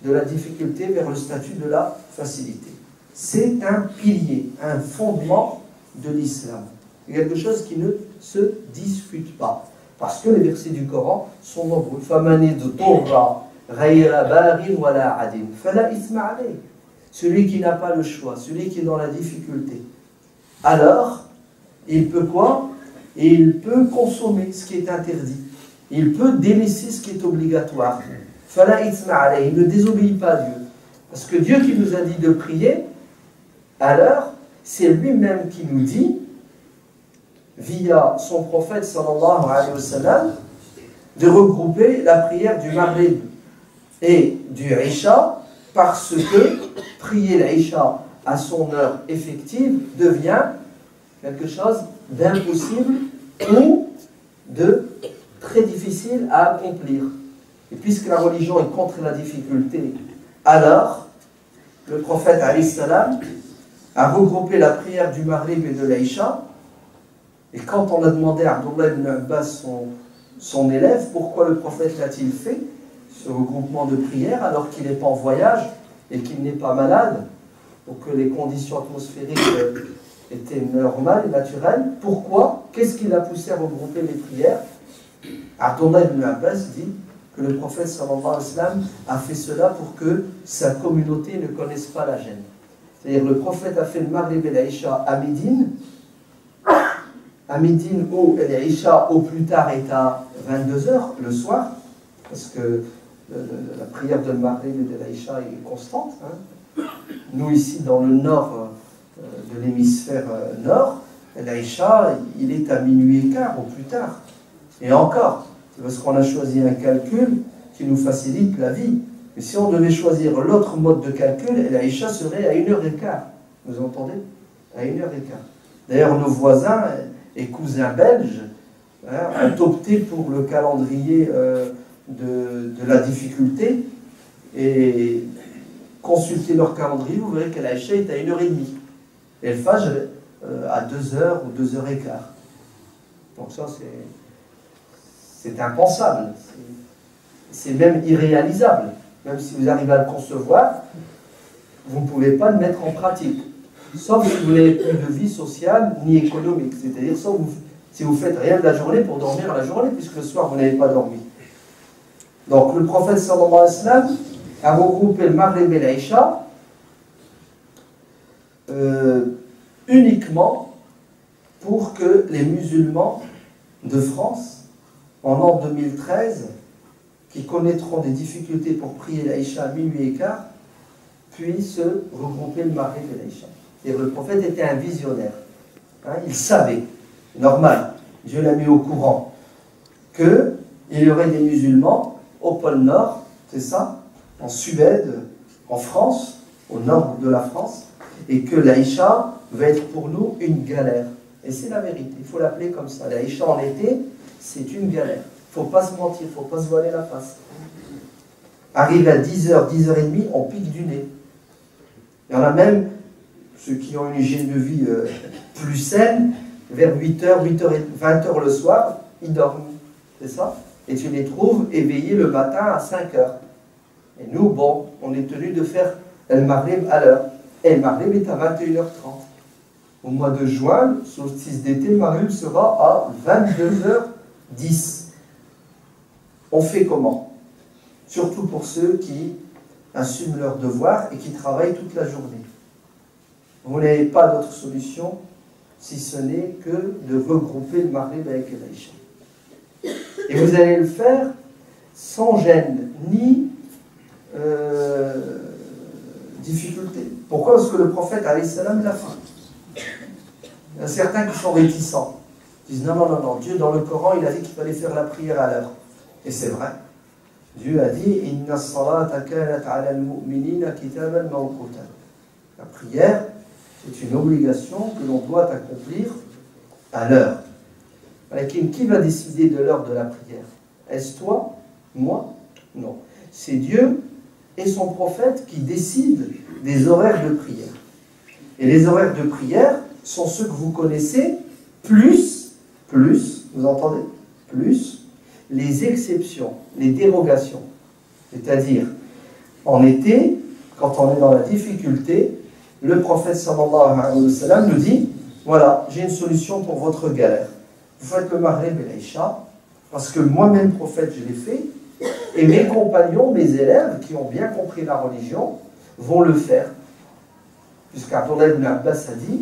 de la difficulté vers le statut de la facilité. C'est un pilier, un fondement de l'islam. C'est quelque chose qui ne se discute pas. Parce que les versets du Coran sont nombreux. Celui qui n'a pas le choix, celui qui est dans la difficulté, alors, il peut quoi? Il peut consommer ce qui est interdit. Il peut délaisser ce qui est obligatoire. Il ne désobéit pas à Dieu. Parce que Dieu qui nous a dit de prier, alors, c'est lui-même qui nous dit, via son prophète sallallahu alayhi wa sallam, de regrouper la prière du Maghrib et du Isha, parce que prier l'Isha à son heure effective devient quelque chose d'impossible ou de très difficile à accomplir. Et puisque la religion est contre la difficulté, alors le prophète alayhi salam a regroupé la prière du Maghrib et de l'Aïcha. Et quand on a demandé à Abdullah ibn Abbas, son élève, pourquoi le prophète l'a-t-il fait, ce regroupement de prières, alors qu'il n'est pas en voyage et qu'il n'est pas malade, pour que les conditions atmosphériques étaient normales et naturelles, pourquoi? Qu'est-ce qui l'a poussé à regrouper les prières? Abdullah ibn Abbas dit que le prophète sallallahu alayhi wa sallam a fait cela pour que sa communauté ne connaisse pas la gêne. C'est-à-dire le prophète a fait le Maghrib et l'Aïcha à Médine, où l'Aïcha au plus tard est à 22h le soir, parce que la prière de Maghrib et de l'Aïcha est constante. Hein. Nous ici dans le nord de l'hémisphère nord, l'Aïcha il est à minuit et quart au plus tard. Et encore, c'est parce qu'on a choisi un calcul qui nous facilite la vie. Mais si on devait choisir l'autre mode de calcul, l'Aïcha serait à 1h15. Vous entendez? À 1h15. D'ailleurs, nos voisins et cousins belges ont opté pour le calendrier de la difficulté. Et consultez leur calendrier, vous verrez que l'Aïcha est à 1h30. Et le Fajr à 2h ou 2h15. Donc ça, c'est impensable. C'est même irréalisable. Même si vous arrivez à le concevoir, vous ne pouvez pas le mettre en pratique. Sauf si vous n'avez plus de vie sociale ni économique. C'est-à-dire si vous faites rien de la journée pour dormir la journée, puisque le soir vous n'avez pas dormi. Donc le prophète sallallahu alayhi wa sallam a regroupé le Maghrib et l'Aïcha uniquement pour que les musulmans de France, en l'an 2013, qui connaîtront des difficultés pour prier l'Aïcha à minuit et quart, puissent regrouper le Maghrib et l'Aïcha. Et le prophète était un visionnaire. Hein, il savait, normal, Dieu l'a mis au courant, qu'il y aurait des musulmans au pôle Nord, c'est ça, en Suède, en France, au nord de la France, et que l'Aïcha va être pour nous une galère. Et c'est la vérité, il faut l'appeler comme ça. L'Aïcha en été, c'est une galère. Il ne faut pas se mentir, il ne faut pas se voiler la face. Arrive à 10h, 10h30, on pique du nez. Il y en a même, ceux qui ont une hygiène de vie plus saine, vers 8h, 20h le soir, ils dorment. C'est ça? Et tu les trouves éveillés le matin à 5h. Et nous, bon, on est tenu de faire le Maghrib à l'heure. Et le Maghrib est à 21h30. Au mois de juin, solstice d'été, le Maghrib sera à 22h10. On fait comment? Surtout pour ceux qui assument leurs devoirs et qui travaillent toute la journée. Vous n'avez pas d'autre solution si ce n'est que de regrouper le Maghrib avec l'Aïcha. Et vous allez le faire sans gêne ni difficulté. Pourquoi? Parce que le prophète alayhi salam l'a fait. Il y a certains qui sont réticents. Ils disent non, non, non, non, Dieu dans le Coran il a dit qu'il fallait faire la prière à l'heure. Et c'est vrai. Dieu a dit Inna as-salata kanat 'ala al-mu'minina kitaban mawquta. La prière, c'est une obligation que l'on doit accomplir à l'heure. Qui va décider de l'heure de la prière? Est-ce toi? Moi? Non. C'est Dieu et son prophète qui décident des horaires de prière. Et les horaires de prière sont ceux que vous connaissez, plus, vous entendez? Plus les exceptions, les dérogations. C'est-à-dire, en été, quand on est dans la difficulté, le prophète sallallahu alayhi wa sallam nous dit, voilà, j'ai une solution pour votre galère. Vous faites le Maghrib et l'Aïcha, parce que moi-même, prophète, je l'ai fait, et mes compagnons, mes élèves, qui ont bien compris la religion, vont le faire. Puisqu'Abdullah ibn Abbas a dit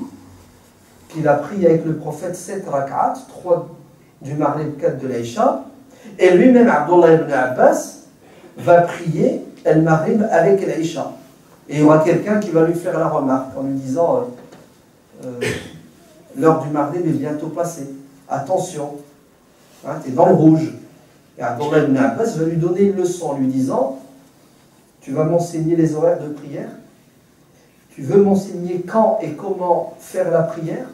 qu'il a prié avec le prophète 7 rak'at, 3 du Maghrib, 4 de l'Aïcha, et lui-même, Abdullah ibn Abbas, va prier el Maghrib avec l'Aïcha. Et il y aura quelqu'un qui va lui faire la remarque en lui disant l'heure du Maghrib est bientôt passée. Attention, hein, tu es dans le rouge. Et Abdullah ibn Abbas va lui donner une leçon en lui disant, tu vas m'enseigner les horaires de prière, tu veux m'enseigner quand et comment faire la prière,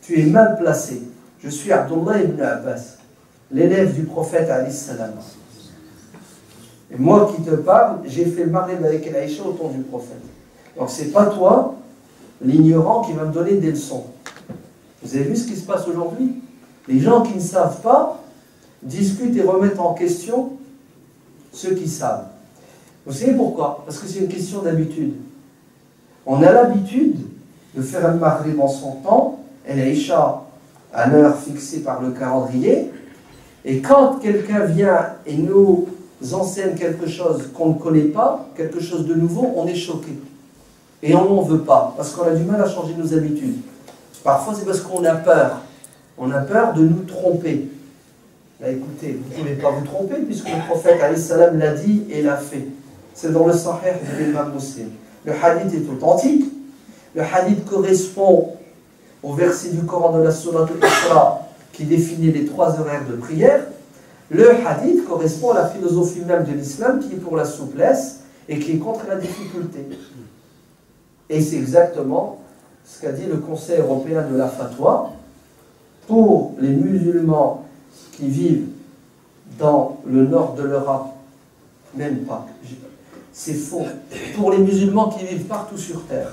tu es mal placé. Je suis Abdullah ibn Abbas, l'élève du prophète alayhi salam. Et moi qui te parle, j'ai fait le Maghrib avec Aïcha au temps du prophète. Donc c'est pas toi, l'ignorant, qui va me donner des leçons. Vous avez vu ce qui se passe aujourd'hui? Les gens qui ne savent pas discutent et remettent en question ceux qui savent. Vous savez pourquoi? Parce que c'est une question d'habitude. On a l'habitude de faire un Maghrib en son temps, et l'Aïcha à l'heure fixée par le calendrier, et quand quelqu'un vient et nous enseigne quelque chose qu'on ne connaît pas, quelque chose de nouveau, on est choqué. Et on n'en veut pas, parce qu'on a du mal à changer nos habitudes. Parfois, c'est parce qu'on a peur. On a peur de nous tromper. Là, écoutez, vous ne pouvez pas vous tromper, puisque le prophète alayhi salam l'a dit et l'a fait. C'est dans le Sahih de l'imam Muslim. Le hadith est authentique. Le hadith correspond au verset du Coran de la Sourate Al-Isra qui définit les 3 horaires de prière. Le hadith correspond à la philosophie même de l'islam qui est pour la souplesse et qui est contre la difficulté. Et c'est exactement ce qu'a dit le Conseil européen de la fatwa. Pour les musulmans qui vivent dans le nord de l'Europe, même pas, c'est faux. Pour les musulmans qui vivent partout sur terre,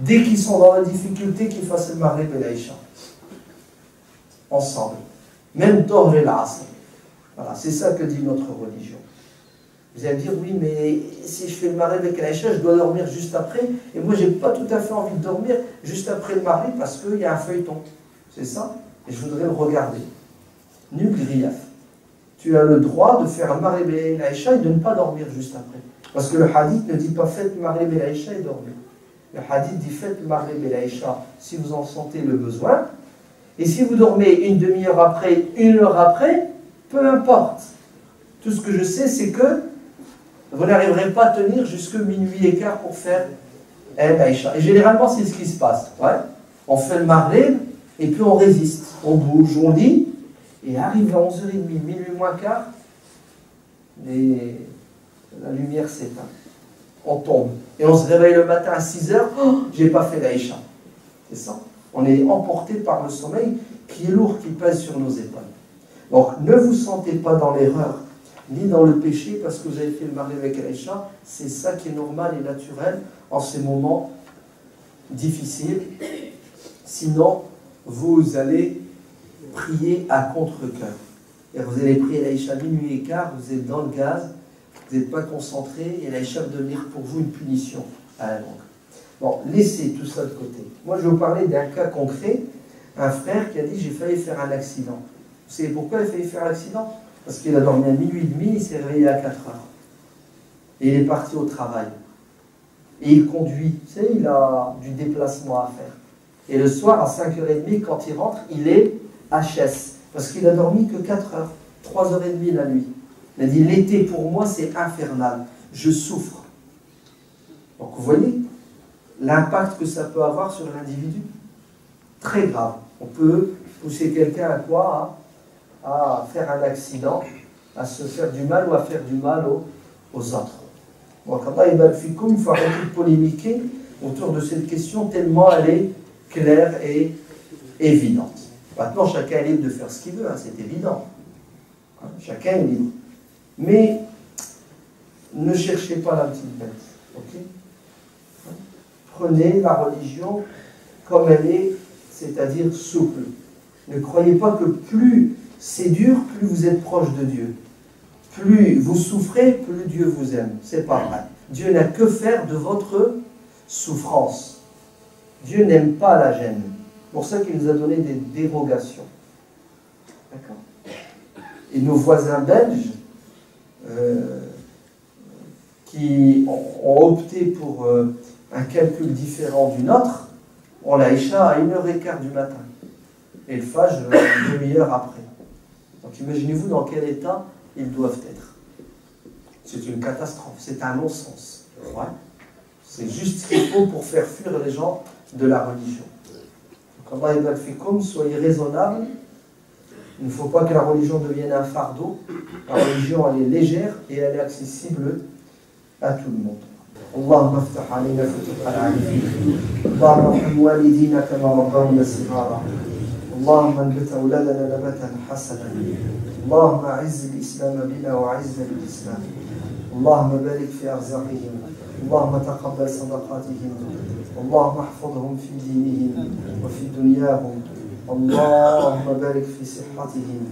dès qu'ils sont dans la difficulté, qu'ils fassent le Maghrib et l'Aïcha. Ensemble. Même Tohr et l'Asr. Voilà, c'est ça que dit notre religion. Vous allez me dire, oui, mais si je fais le Maghrib avec l'Aïcha, je dois dormir juste après. Et moi, je n'ai pas tout à fait envie de dormir juste après le Maghrib parce qu'il y a un feuilleton. C'est ça? Et je voudrais le regarder. Nul grief. Tu as le droit de faire un Maghrib et l'Aïcha et de ne pas dormir juste après. Parce que le hadith ne dit pas faites le Maghrib et l'Aïcha et dormez. Le hadith dit faites le Maghrib et l'Aïcha si vous en sentez le besoin. Et si vous dormez une demi-heure après, 1 heure après, peu importe. Tout ce que je sais, c'est que vous n'arriverez pas à tenir jusque minuit et quart pour faire l'Aïcha. Et généralement, c'est ce qui se passe. Ouais. On fait le Maghrib et puis on résiste. On bouge, on lit. Et arrive à 11h30, minuit moins quart, la lumière s'éteint. On tombe. Et on se réveille le matin à 6h, oh, j'ai pas fait l'Aïcha. C'est ça. On est emporté par le sommeil qui est lourd, qui pèse sur nos épaules. Donc ne vous sentez pas dans l'erreur, ni dans le péché, parce que vous avez fait le Maghrib avec l'Aïcha. C'est ça qui est normal et naturel en ces moments difficiles. Sinon, vous allez prier à contre-cœur. Et vous allez prier l'Aïcha minuit et quart, vous êtes dans le gaz, vous n'êtes pas concentré, et l'Aïcha va devenir pour vous une punition à la longue. Bon, laissez tout ça de côté. Moi, je vais vous parler d'un cas concret. Un frère qui a dit, j'ai failli faire un accident. Vous savez pourquoi il a failli faire l'accident? Parce qu'il a dormi à minuit et demi, il s'est réveillé à 4h. Et il est parti au travail. Et il conduit, vous savez, il a du déplacement à faire. Et le soir, à 5h30, quand il rentre, il est HS. Parce qu'il a dormi que 4 heures. 3h30 la nuit. Il a dit, l'été pour moi, c'est infernal. Je souffre. Donc vous voyez l'impact que ça peut avoir sur l'individu. Très grave. On peut pousser quelqu'un à quoi? À faire un accident, à se faire du mal ou à faire du mal aux autres. Donc Allah ibn Fikoum, il faut arrêter de polémiquer autour de cette question tellement elle est claire et évidente. Maintenant, chacun est libre de faire ce qu'il veut, hein, c'est évident. Chacun est libre. Mais ne cherchez pas la petite bête. Okay? Prenez la religion comme elle est, c'est-à-dire souple. Ne croyez pas que plus c'est dur, plus vous êtes proche de Dieu. Plus vous souffrez, plus Dieu vous aime. C'est pas vrai. Dieu n'a que faire de votre souffrance. Dieu n'aime pas la gêne. C'est pour ça qu'il nous a donné des dérogations. D'accord? Et nos voisins belges, qui ont opté pour un calcul différent du nôtre, ont l'Aïcha à 1h15 du matin. Et le Fajr une demi-heure après. Donc imaginez-vous dans quel état ils doivent être. C'est une catastrophe, c'est un non-sens. Ouais. C'est juste ce qu'il faut pour faire fuir les gens de la religion. Donc Allah ibn Fikoum, soyez raisonnables, Il ne faut pas que la religion devienne un fardeau. La religion, elle est légère et elle est accessible à tout le monde. اللهم افتح علينا فتوح العارفين اللهم ارحم والدينا كما ربونا صغارا اللهم انبت اولادنا نباتا حسنا اللهم اعز الاسلام بنا واعز بالاسلام اللهم بارك في ارزاقهم اللهم تقبل صدقاتهم اللهم احفظهم في دينهم وفي دنياهم اللهم بارك في صحتهم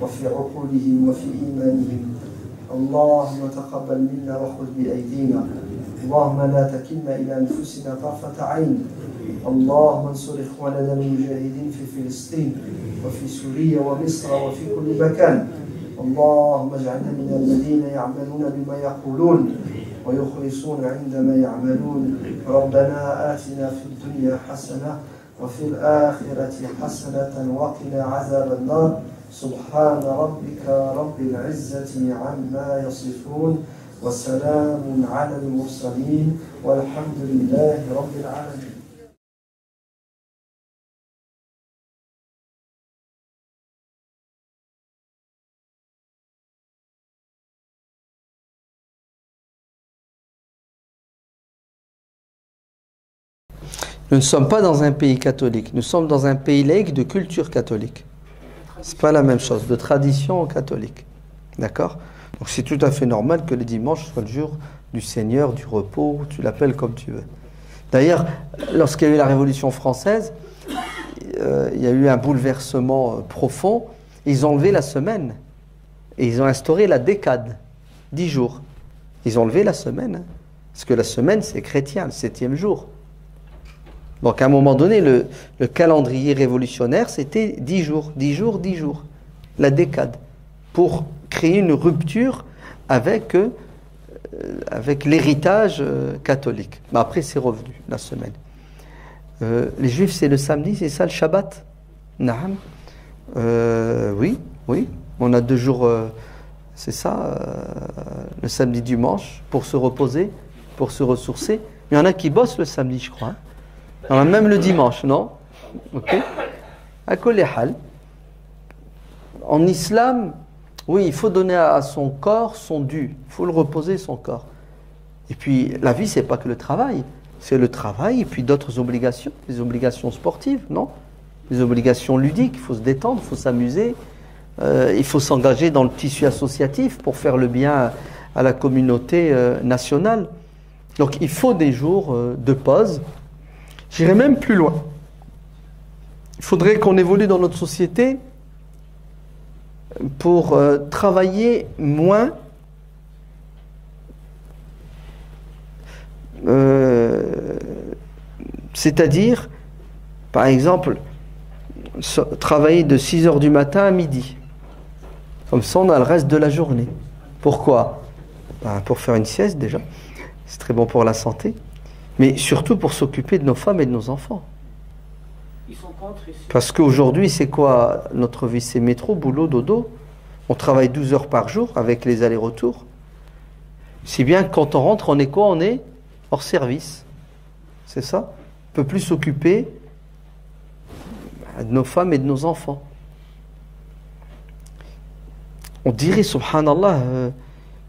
وفي عقولهم وفي ايمانهم اللهم تقبل منا وخذ بايدينا اللهم لا تكلنا إلى أنفسنا طرفة عين اللهم انصر إخواننا المجاهدين في فلسطين وفي سوريا ومصر وفي كل مكان اللهم اجعلنا من الذين يعملون بما يقولون ويخلصون عندما يعملون ربنا آتنا في الدنيا حسنة وفي الآخرة حسنة وقنا عذاب النار سبحان ربك رب العزة عما يصفون وسلام على المرسلين والحمد لله رب العالمين. Nous ne sommes pas dans un pays catholique, nous sommes dans un pays laïque de culture catholique. C'est pas la même chose, de tradition catholique. D'accord ? Donc c'est tout à fait normal que le dimanche soit le jour du Seigneur, du repos, tu l'appelles comme tu veux. D'ailleurs, lorsqu'il y a eu la Révolution française, il y a eu un bouleversement profond. Ils ont enlevé la semaine et ils ont instauré la décade, 10 jours. Ils ont enlevé la semaine, hein, parce que la semaine c'est chrétien, le 7e jour. Donc à un moment donné, le calendrier révolutionnaire c'était 10 jours, 10 jours, 10 jours, la décade, pour créer une rupture avec l'héritage catholique. Mais après, c'est revenu, la semaine. Les Juifs, c'est le samedi, c'est ça le Shabbat? Naam. Oui. On a 2 jours, c'est ça, le samedi, dimanche, pour se reposer, pour se ressourcer. Il y en a qui bossent le samedi, je crois. Hein. Il y en a même le dimanche, non? Ok. À kulli hal. En islam, oui, il faut donner à son corps son dû. Il faut le reposer, son corps. Et puis, la vie, c'est pas que le travail. C'est le travail et puis d'autres obligations. Les obligations sportives, non? Les obligations ludiques. Il faut se détendre, il faut s'amuser. Il faut s'engager dans le tissu associatif pour faire le bien à la communauté nationale. Donc, il faut des jours de pause. J'irai même plus loin. Il faudrait qu'on évolue dans notre société pour travailler moins, c'est-à-dire, par exemple, travailler de 6 heures du matin à midi. Comme ça, on a le reste de la journée. Pourquoi? Pour faire une sieste déjà. C'est très bon pour la santé. Mais surtout pour s'occuper de nos femmes et de nos enfants. Ils sont contre ici. Parce qu'aujourd'hui, c'est quoi notre vie? C'est métro, boulot, dodo. On travaille 12 heures par jour avec les allers-retours. Si bien que quand on rentre, on est quoi? On est hors service. C'est ça? On ne peut plus s'occuper de nos femmes et de nos enfants. On dirait, subhanallah,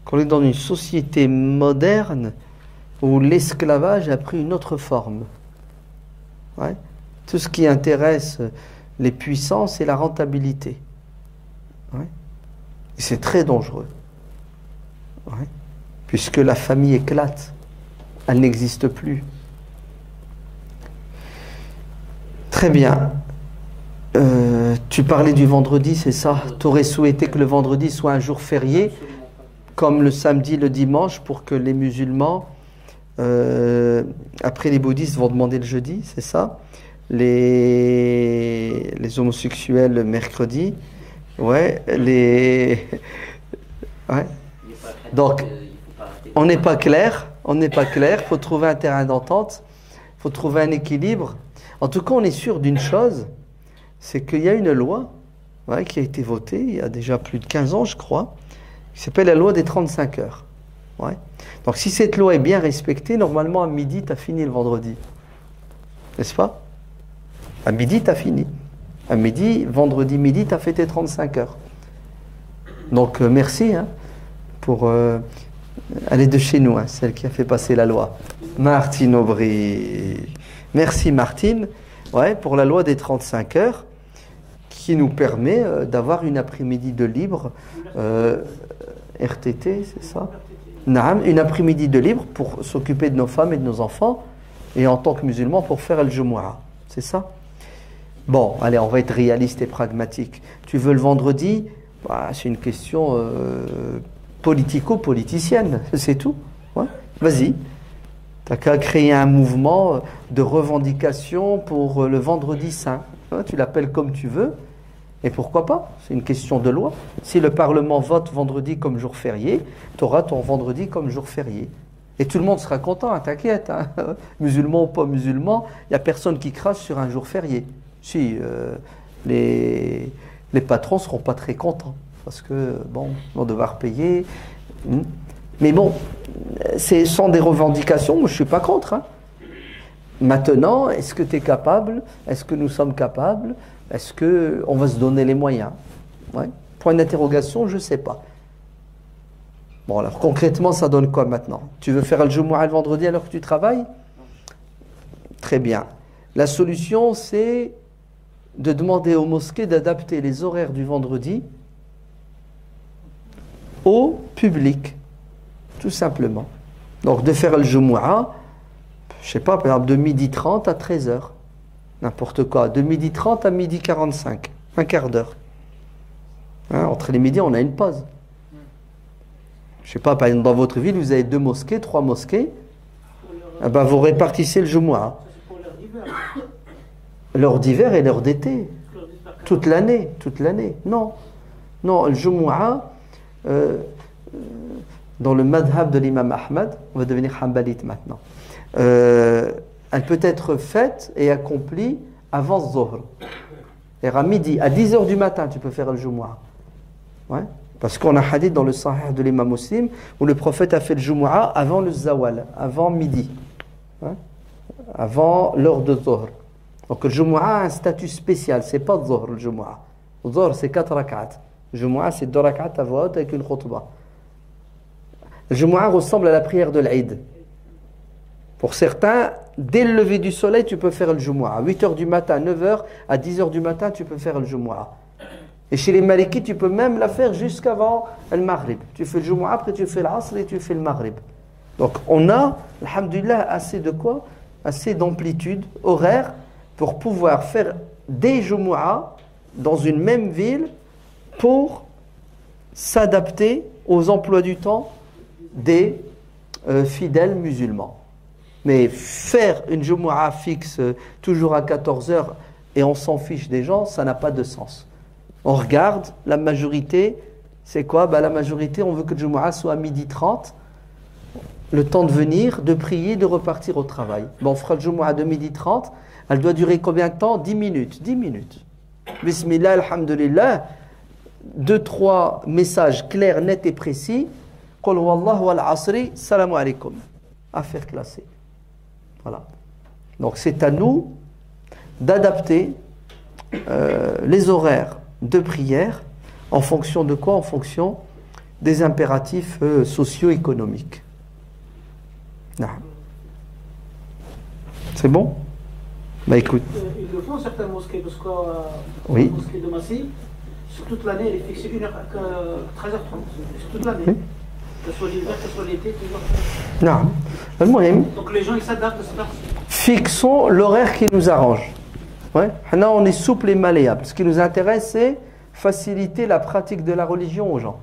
qu'on est dans une société moderne où l'esclavage a pris une autre forme. Ouais. Tout ce qui intéresse les puissants, c'est la rentabilité. Ouais. Et c'est très dangereux. Ouais. Puisque la famille éclate. Elle n'existe plus. Très bien. Tu parlais du vendredi, c'est ça? Tu aurais souhaité que le vendredi soit un jour férié, comme le samedi, le dimanche, pour que les musulmans... après les bouddhistes vont demander le jeudi, c'est ça? Les homosexuels le mercredi, ouais, ouais. Donc on n'est pas clair, faut trouver un terrain d'entente, faut trouver un équilibre. En tout cas, on est sûr d'une chose, c'est qu'il y a une loi, ouais, qui a été votée il y a déjà plus de 15 ans, je crois, qui s'appelle la loi des 35 heures. Ouais. Donc si cette loi est bien respectée, normalement à midi, tu as fini le vendredi. N'est-ce pas? À midi, tu as fini. À midi, vendredi midi, tu as fait tes 35 heures. Donc merci pour... elle est de chez nous, celle qui a fait passer la loi. Martine Aubry. Merci Martine, pour la loi des 35 heures qui nous permet d'avoir une après-midi de libre. RTT, c'est ça? Naam, une après-midi de libre pour s'occuper de nos femmes et de nos enfants et en tant que musulmans pour faire le Jumu'ah. C'est ça? Bon, allez, on va être réaliste et pragmatique. Tu veux le vendredi? C'est une question politico-politicienne, c'est tout. Vas-y. Tu n'as qu'à créer un mouvement de revendication pour le vendredi saint. Tu l'appelles comme tu veux. Et pourquoi pas? C'est une question de loi. Si le Parlement vote vendredi comme jour férié, tu auras ton vendredi comme jour férié. Et tout le monde sera content, t'inquiète. Musulman ou pas musulman, il n'y a personne qui crache sur un jour férié. Si, les patrons ne seront pas très contents. Parce que, bon, ils vont devoir payer. Mais bon, ce sont des revendications, moi je ne suis pas contre. Maintenant, est-ce que tu es capable? Est-ce que nous sommes capables? Est-ce qu'on va se donner les moyens? Point d'interrogation, je ne sais pas. Bon, alors concrètement, ça donne quoi maintenant? Tu veux faire le Jumu'ah le vendredi alors que tu travailles? Très bien. La solution, c'est de demander aux mosquées d'adapter les horaires du vendredi au public, tout simplement. Donc de faire le Jumu'ah, je ne sais pas, par exemple de 12h30 à 13h. N'importe quoi, de 12h30 à 12h45, un quart d'heure. Entre les midis, on a une pause. Je ne sais pas, par exemple, dans votre ville, vous avez 2 mosquées, 3 mosquées. Vous répartissez le Jumu'ah. L'heure d'hiver et l'heure d'été. Toute l'année, toute l'année. Non, le Jumu'ah, dans le madhab de l'imam Ahmad, on va devenir hanbalite maintenant. Elle peut être faite et accomplie avant Zohr. Et à midi, à 10h du matin, tu peux faire le Jumu'ah. Parce qu'on a un hadith dans le Sahih de l'imam Muslim où le prophète a fait le Jumu'ah avant le Zawal, avant midi. Avant l'heure de Zohr. Donc le Jumu'ah a un statut spécial, c'est pas Zohr le Jumu'ah. Zohr c'est 4 rak'at. Le Jumu'ah c'est 2 rak'at à voix haute avec une khutbah. Le Jumu'ah ressemble à la prière de l'Aïd. Pour certains, dès le lever du soleil, tu peux faire le Jumu'ah. À 8h du matin, 9h, à 10h du matin, tu peux faire le Jumu'ah. Et chez les Malikites, tu peux même la faire jusqu'avant le Maghrib. Tu fais le Jumu'ah, après tu fais l'Asr et tu fais le Maghrib. Donc on a, alhamdoulilah, assez de quoi? Assez d'amplitude horaire pour pouvoir faire des Jumu'ah dans une même ville pour s'adapter aux emplois du temps des fidèles musulmans. Mais faire une Jumu'ah fixe toujours à 14h et on s'en fiche des gens, ça n'a pas de sens. On regarde, la majorité, c'est quoi? La majorité, on veut que le Jumu'ah soit à 12h30, le temps de venir, de prier, de repartir au travail. On fera le Jumu'ah de 12h30, elle doit durer combien de temps? 10 minutes. 10 minutes. Bismillah, alhamdulillah. 2-3 messages clairs, nets et précis. Qul huwallahu wal asri, salamu alaykum. Affaire classée. Voilà. Donc c'est à nous d'adapter les horaires de prière en fonction de quoi? En fonction des impératifs socio-économiques. C'est bon? Écoute. Ils le font certaines mosquées, parce que oui. La mosquée de Massy, sur toute l'année, elle est fixée 13h30. Sur toute l'année. Oui. Que ce soit l'hiver, que ce soit l'été, toujours. Non. Donc les gens ils s'adaptent à ça. Fixons l'horaire qui nous arrange. Là, on est souple et malléable. Ce qui nous intéresse, c'est faciliter la pratique de la religion aux gens.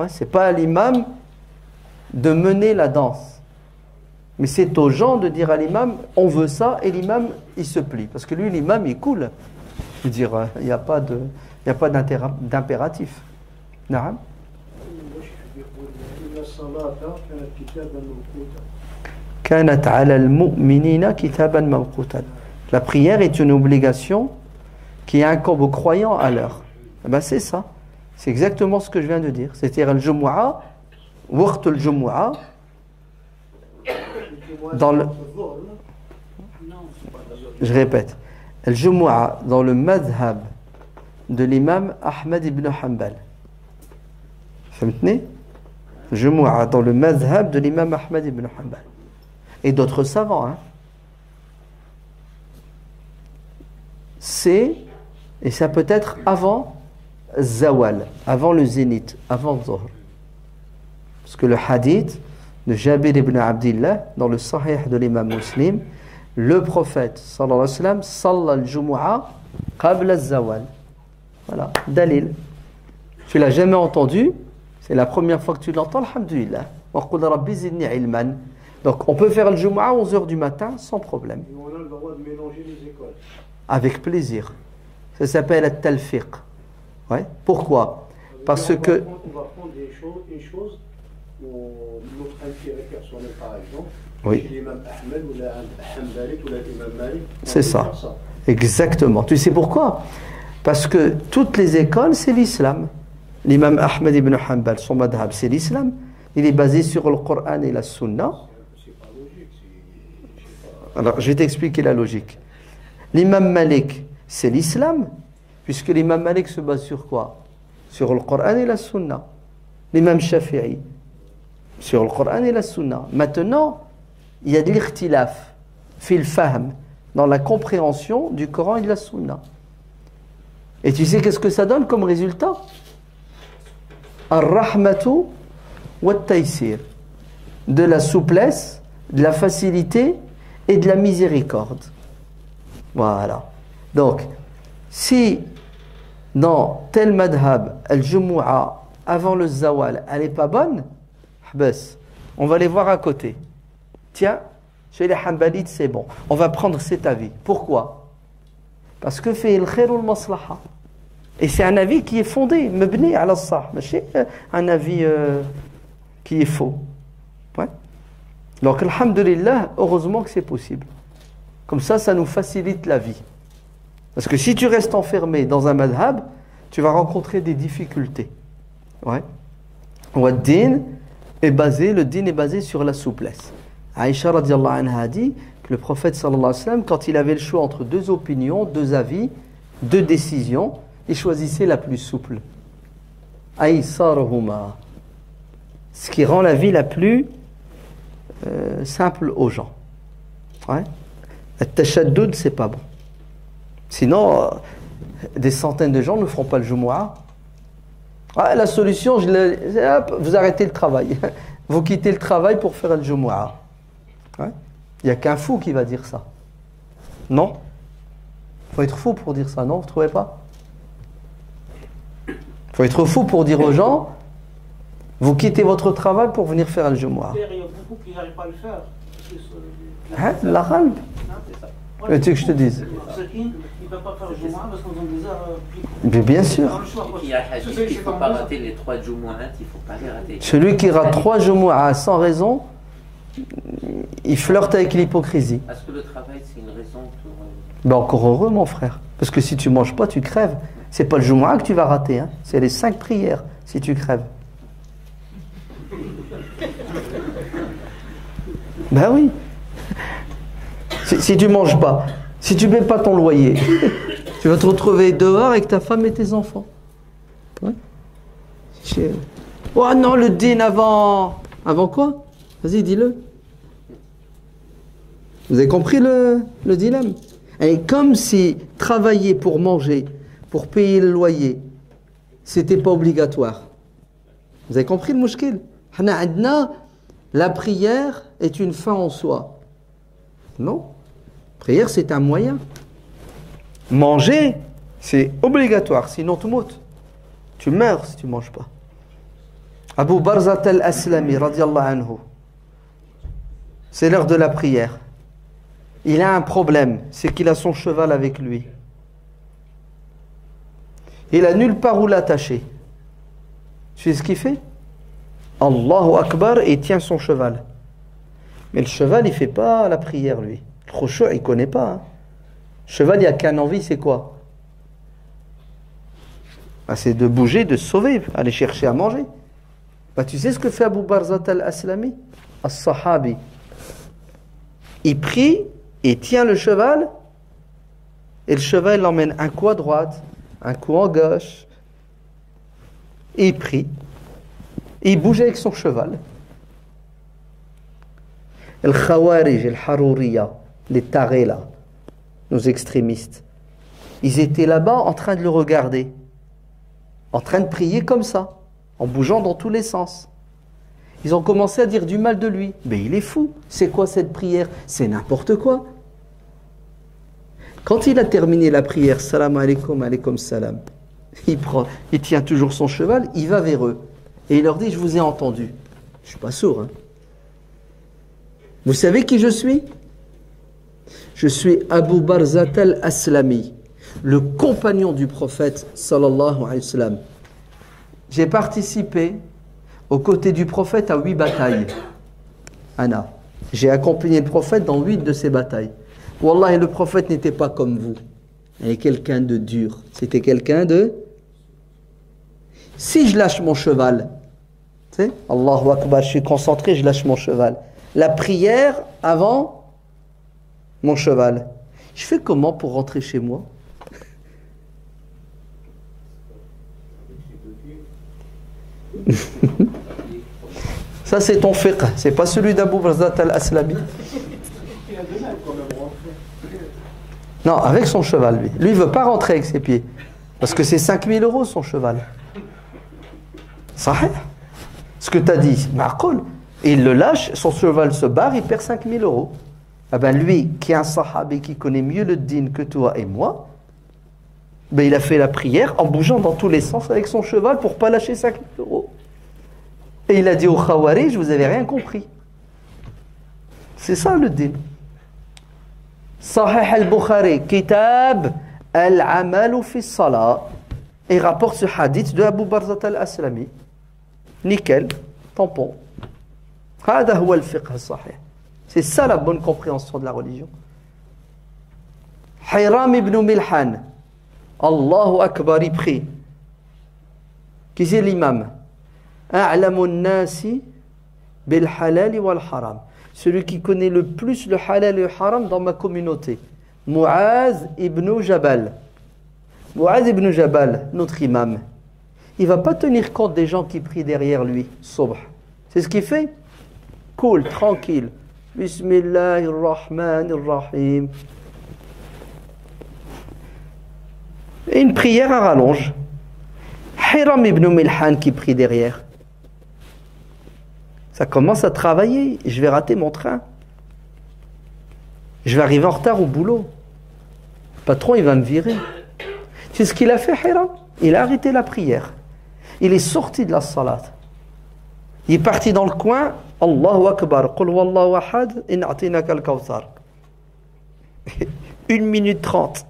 C'est pas à l'imam de mener la danse. Mais c'est aux gens de dire à l'imam, on veut ça, et l'imam, il se plie. Parce que lui, l'imam, il est cool. Je veux dire, il n'y a pas d'impératif. Naam. كانت على المؤمنين كتابا موقوتا. La prière est une obligation qui incombe aux croyants à l'heure. C'est ça. C'est exactement ce que je viens de dire. C'est-à-dire le Jumu'ah, waqt le Jumu'ah, dans le... Je répète. Al-Jumu'ah dans le madhab de l'imam Ahmed ibn Hanbal. Fahmtni? Jumu'ah dans le madhab de l'imam Ahmed ibn Hanbal. Et d'autres savants. Hein. C'est, et ça peut être avant Zawal, avant le zénith, avant Zohr. Parce que le hadith de Jabir ibn Abdillah, dans le Sahih de l'imam Muslim, le prophète, sallallahu alayhi wa sallam, salla al-Jumu'ah qabla al-Zawal. Voilà, dalil. Tu l'as jamais entendu, c'est la première fois que tu l'entends, alhamdulillah. Wa qul rabbi zidni ilman. Donc on peut faire le Jumu'ah à 11h du matin sans problème. Et on a le droit de mélanger les écoles. Avec plaisir. Ça s'appelle al-talfiq. Ouais. Pourquoi? Parce que... On va prendre une chose où notre intérêt personnel, par exemple, oui. l'imam Ahmed ou l'imam Malik. C'est ça. Exactement. Tu sais pourquoi? Parce que toutes les écoles, c'est l'islam. L'imam Ahmed ibn Hanbal, son madhab, c'est l'islam. Il est basé sur le Coran et la Sunna. C'est pas logique. Alors, je vais t'expliquer la logique. L'imam Malik, c'est l'islam, puisque l'imam Malik se base sur quoi? Sur le Coran et la Sunna. L'imam Shafi'i, sur le Coran et la Sunna. Maintenant, il y a de l'ikhtilaf, fil fahm, dans la compréhension du Coran et de la Sunna. Et tu sais qu'est-ce que ça donne comme résultat? Ar-rahmatu wa taysir. De la souplesse, de la facilité et de la miséricorde. Voilà. Donc, si dans tel madhab, al-Jumu'ah, avant le Zawal, elle n'est pas bonne, on va les voir à côté. Tiens, chez les Hanbalites, c'est bon. On va prendre cet avis. Pourquoi? Parce que fait al-khair al-maslaha. Et c'est un avis qui est fondé, mebni ala sah, un avis qui est faux. Ouais. Donc, alhamdulillah, heureusement que c'est possible. Comme ça nous facilite la vie. Parce que si tu restes enfermé dans un madhab, tu vas rencontrer des difficultés. Ouais. Le din est basé sur la souplesse. Aïcha radiallahu anha a dit que le prophète sallallahu alayhi wa sallam, quand il avait le choix entre deux opinions, deux avis, deux décisions, il choisissait la plus souple. Aïsarhuma. Ce qui rend la vie la plus simple aux gens. Ouais. Le tashaddud, c'est pas bon. Sinon, des centaines de gens ne feront pas le Jumu'ah. Ah, la solution, vous arrêtez le travail. Vous quittez le travail pour faire le Jumu'ah. Ouais. Il n'y a qu'un fou qui va dire ça. Non? Il faut être fou pour dire ça, non? Vous ne trouvez pas? Il faut être fou pour dire aux gens, vous quittez votre travail pour venir faire le Jumu'ah. Il y a beaucoup qui n'arrivent pas à le faire. Hein? La ralbe. Tu veux que je te dise? Il ne va pas faire le Jumu'ah parce qu'on donne des heures. Mais bien sûr. Il y a hadith, il ne faut pas rater les 3 Jumu'ahs, il ne faut pas les rater. Celui qui rate 3 Jumu'ahs sans raison, il flirte avec l'hypocrisie. Est-ce que le travail, c'est une raison pour... Ben encore heureux, mon frère. Parce que si tu ne manges pas, tu crèves. C'est pas le Jumu'ah que tu vas rater, hein. C'est les 5 prières si tu crèves. Ben oui. Si tu ne manges pas, si tu ne paies pas ton loyer, tu vas te retrouver dehors avec ta femme et tes enfants. Ouais. Oh non, le din avant... Avant quoi? Vas-y, dis-le. Vous avez compris le dilemme? Et comme si travailler pour manger, pour payer le loyer, c'était pas obligatoire. Vous avez compris le mouchkil? La prière est une fin en soi. Non. Prière, c'est un moyen. Manger, c'est obligatoire, sinon tu moutes. Tu meurs si tu ne manges pas. Abu Barzat al-Aslami, radiallahu anhu, c'est l'heure de la prière. Il a un problème, c'est qu'il a son cheval avec lui. Il a nulle part où l'attacher. Tu sais ce qu'il fait? Allahu Akbar, et il tient son cheval. Mais le cheval, il ne fait pas la prière, lui. Le khushu', il ne connaît pas. Hein. Le cheval, il n'y a qu'un envie, c'est quoi? Ben, c'est de bouger, de se sauver, aller chercher à manger. Ben, tu sais ce que fait Abu Barzat al-Aslami? As-Sahabi. Il prie, il tient le cheval, Et le cheval l'emmène un coup à droite, un coup en gauche. Et il prie. Et il bouge avec son cheval. Le Khawarij, le Harouriya, les tarés là, nos extrémistes, ils étaient là-bas en train de le regarder, en train de prier comme ça, en bougeant dans tous les sens. Ils ont commencé à dire du mal de lui. Mais il est fou, c'est quoi cette prière? C'est n'importe quoi. Quand il a terminé la prière, salam alaikum, alaikum salam, il tient toujours son cheval, il va vers eux. Et il leur dit, je vous ai entendu. Je ne suis pas sourd. Hein. Vous savez qui je suis? Je suis Abu Barzat al-Aslami, le compagnon du prophète sallallahu alayhi wa sallam. J'ai participé aux côtés du prophète à 8 batailles. Anna. J'ai accompagné le prophète dans 8 de ces batailles. Wallah, le prophète n'était pas comme vous. Il était quelqu'un de dur. C'était quelqu'un de... Si je lâche mon cheval, tu sais, Allahu Akbar, je suis concentré, je lâche mon cheval. La prière avant mon cheval. Je fais comment pour rentrer chez moi? Ça c'est ton fiqh, c'est pas celui d'Abu Barzat al-Aslami. Non, avec son cheval, lui. Lui, il veut pas rentrer avec ses pieds. Parce que c'est 5000 € son cheval. Sahih. Ce que tu as dit, ma'qoul. Et il le lâche, son cheval se barre, il perd 5000 €. Ah ben lui, qui est un sahabi qui connaît mieux le din que toi et moi, ben il a fait la prière en bougeant dans tous les sens avec son cheval pour pas lâcher 5000 €. Et il a dit au Khawarij, vous avez rien compris. C'est ça le din. Sahih al-Bukhari, Kitab al-Amalu fi Salah. Et il rapporte ce hadith de Abu Barzat al-Aslami. Nickel, tampon. هذا هو الفقه الصحيح. C'est ça la bonne compréhension de la religion. Hiram ibn Milhan, Allahu Akbar, il prie. Qui c'est l'imam? A'lamu an-nasi bil halal wal haram. Celui qui connaît le plus le halal et le haram dans ma communauté. Mu'az ibn Jabal. Mu'az ibn Jabal, notre imam. Il ne va pas tenir compte des gens qui prient derrière lui, subh. C'est ce qu'il fait? Cool, tranquille. Bismillahirrahmanirrahim. Et une prière à rallonge. Hiram ibn Milhan qui prie derrière. Ça commence à travailler. Je vais rater mon train. Je vais arriver en retard au boulot. Le patron, il va me virer. C'est ce qu'il a fait, Hiram. Il a arrêté la prière. Il est sorti de la salat. Il est parti dans le coin. Allahu Akbar. Qul wallahu ahad. In'atinaka al-kawthar. 1 minute 30.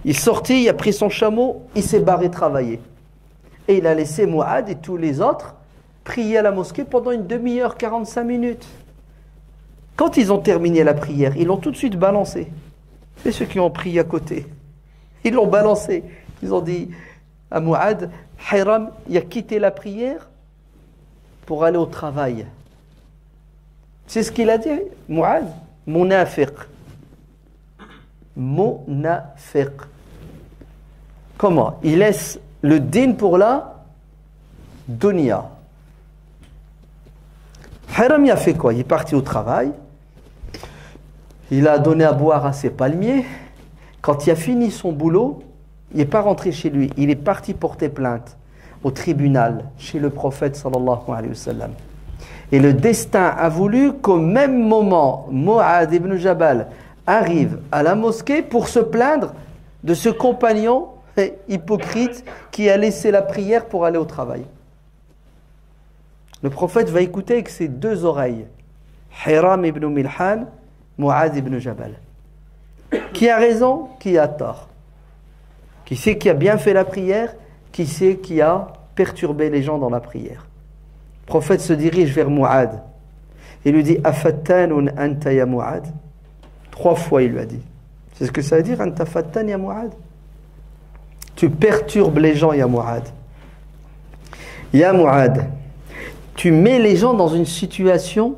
Il est sorti, il a pris son chameau, il s'est barré travailler. Et il a laissé Mu'ad et tous les autres prier à la mosquée pendant une demi-heure, 45 minutes. Quand ils ont terminé la prière, ils l'ont tout de suite balancé. C'est ceux qui ont prié à côté. Ils l'ont balancé. Ils ont dit à Mu'ad, Hiram, il a quitté la prière pour aller au travail. C'est ce qu'il a dit, Mu'ad. Munafiq. Munafiq. Comment? Il laisse le din pour la dunya. Hiram, il a fait quoi? Il est parti au travail. Il a donné à boire à ses palmiers. Quand il a fini son boulot, il n'est pas rentré chez lui. Il est parti porter plainte au tribunal, chez le prophète sallallahu alayhi wa sallam. Et le destin a voulu qu'au même moment, Mu'ad ibn Jabal arrive à la mosquée pour se plaindre de ce compagnon hypocrite qui a laissé la prière pour aller au travail. Le prophète va écouter avec ses 2 oreilles. Hiram ibn Milhan, Mu'ad ibn Jabal. Qui a raison, qui a tort? Qui c'est qui a bien fait la prière? Qui c'est qui a perturbé les gens dans la prière? Le prophète se dirige vers Mu'ad. Il lui dit, Afattanun anta ya Mu'ad? 3 fois il lui a dit. C'est ce que ça veut dire, anta fattan ya Mu'ad? Tu perturbes les gens, ya Mu'ad. Ya Mu'ad, tu mets les gens dans une situation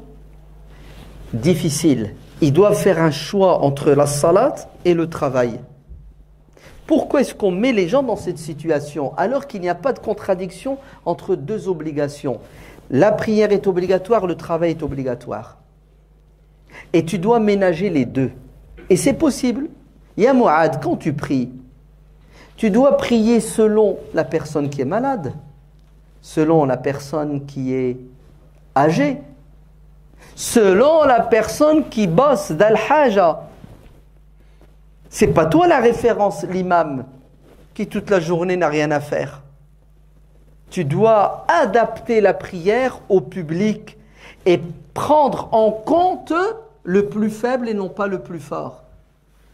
difficile. Ils doivent faire un choix entre la salat et le travail. Pourquoi est-ce qu'on met les gens dans cette situation alors qu'il n'y a pas de contradiction entre deux obligations? La prière est obligatoire, le travail est obligatoire. Et tu dois ménager les deux. Et c'est possible. Ya Mu'ad, quand tu pries, tu dois prier selon la personne qui est malade, selon la personne qui est âgée, selon la personne qui bosse d'al-haja. C'est pas toi la référence, l'imam, qui toute la journée n'a rien à faire. Tu dois adapter la prière au public et prendre en compte le plus faible et non pas le plus fort.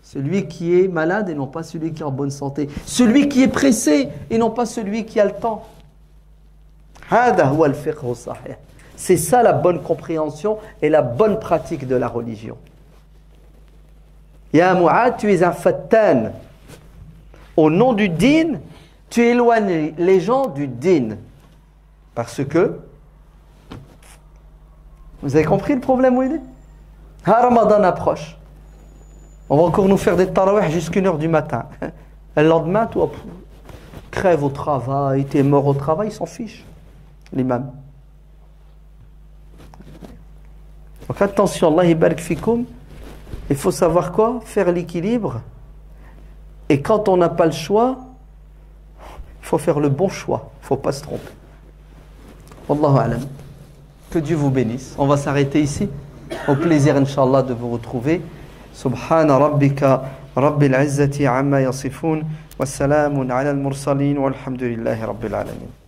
Celui qui est malade et non pas celui qui est en bonne santé. Celui qui est pressé et non pas celui qui a le temps. C'est ça la bonne compréhension et la bonne pratique de la religion. Ya Mu'ad, tu es un fattan. Au nom du din, tu éloignes les gens du din. Parce que, vous avez compris le problème où il est? Ramadan approche. On va encore nous faire des tarawih jusqu'à 1h du matin. Le lendemain, toi, crève au travail, t'es mort au travail, il s'en fiche, l'imam. Donc attention, Allah yabarak fikoum. Il faut savoir quoi? Faire l'équilibre. Et quand on n'a pas le choix, il faut faire le bon choix. Il ne faut pas se tromper. Wallahu a'lam. Que Dieu vous bénisse. On va s'arrêter ici. Au plaisir, Inch'Allah, de vous retrouver. Subhana rabbika rabbil izzati amma yasifun. Wassalamun ala al-mursalin walhamdulillahi rabbil alamin.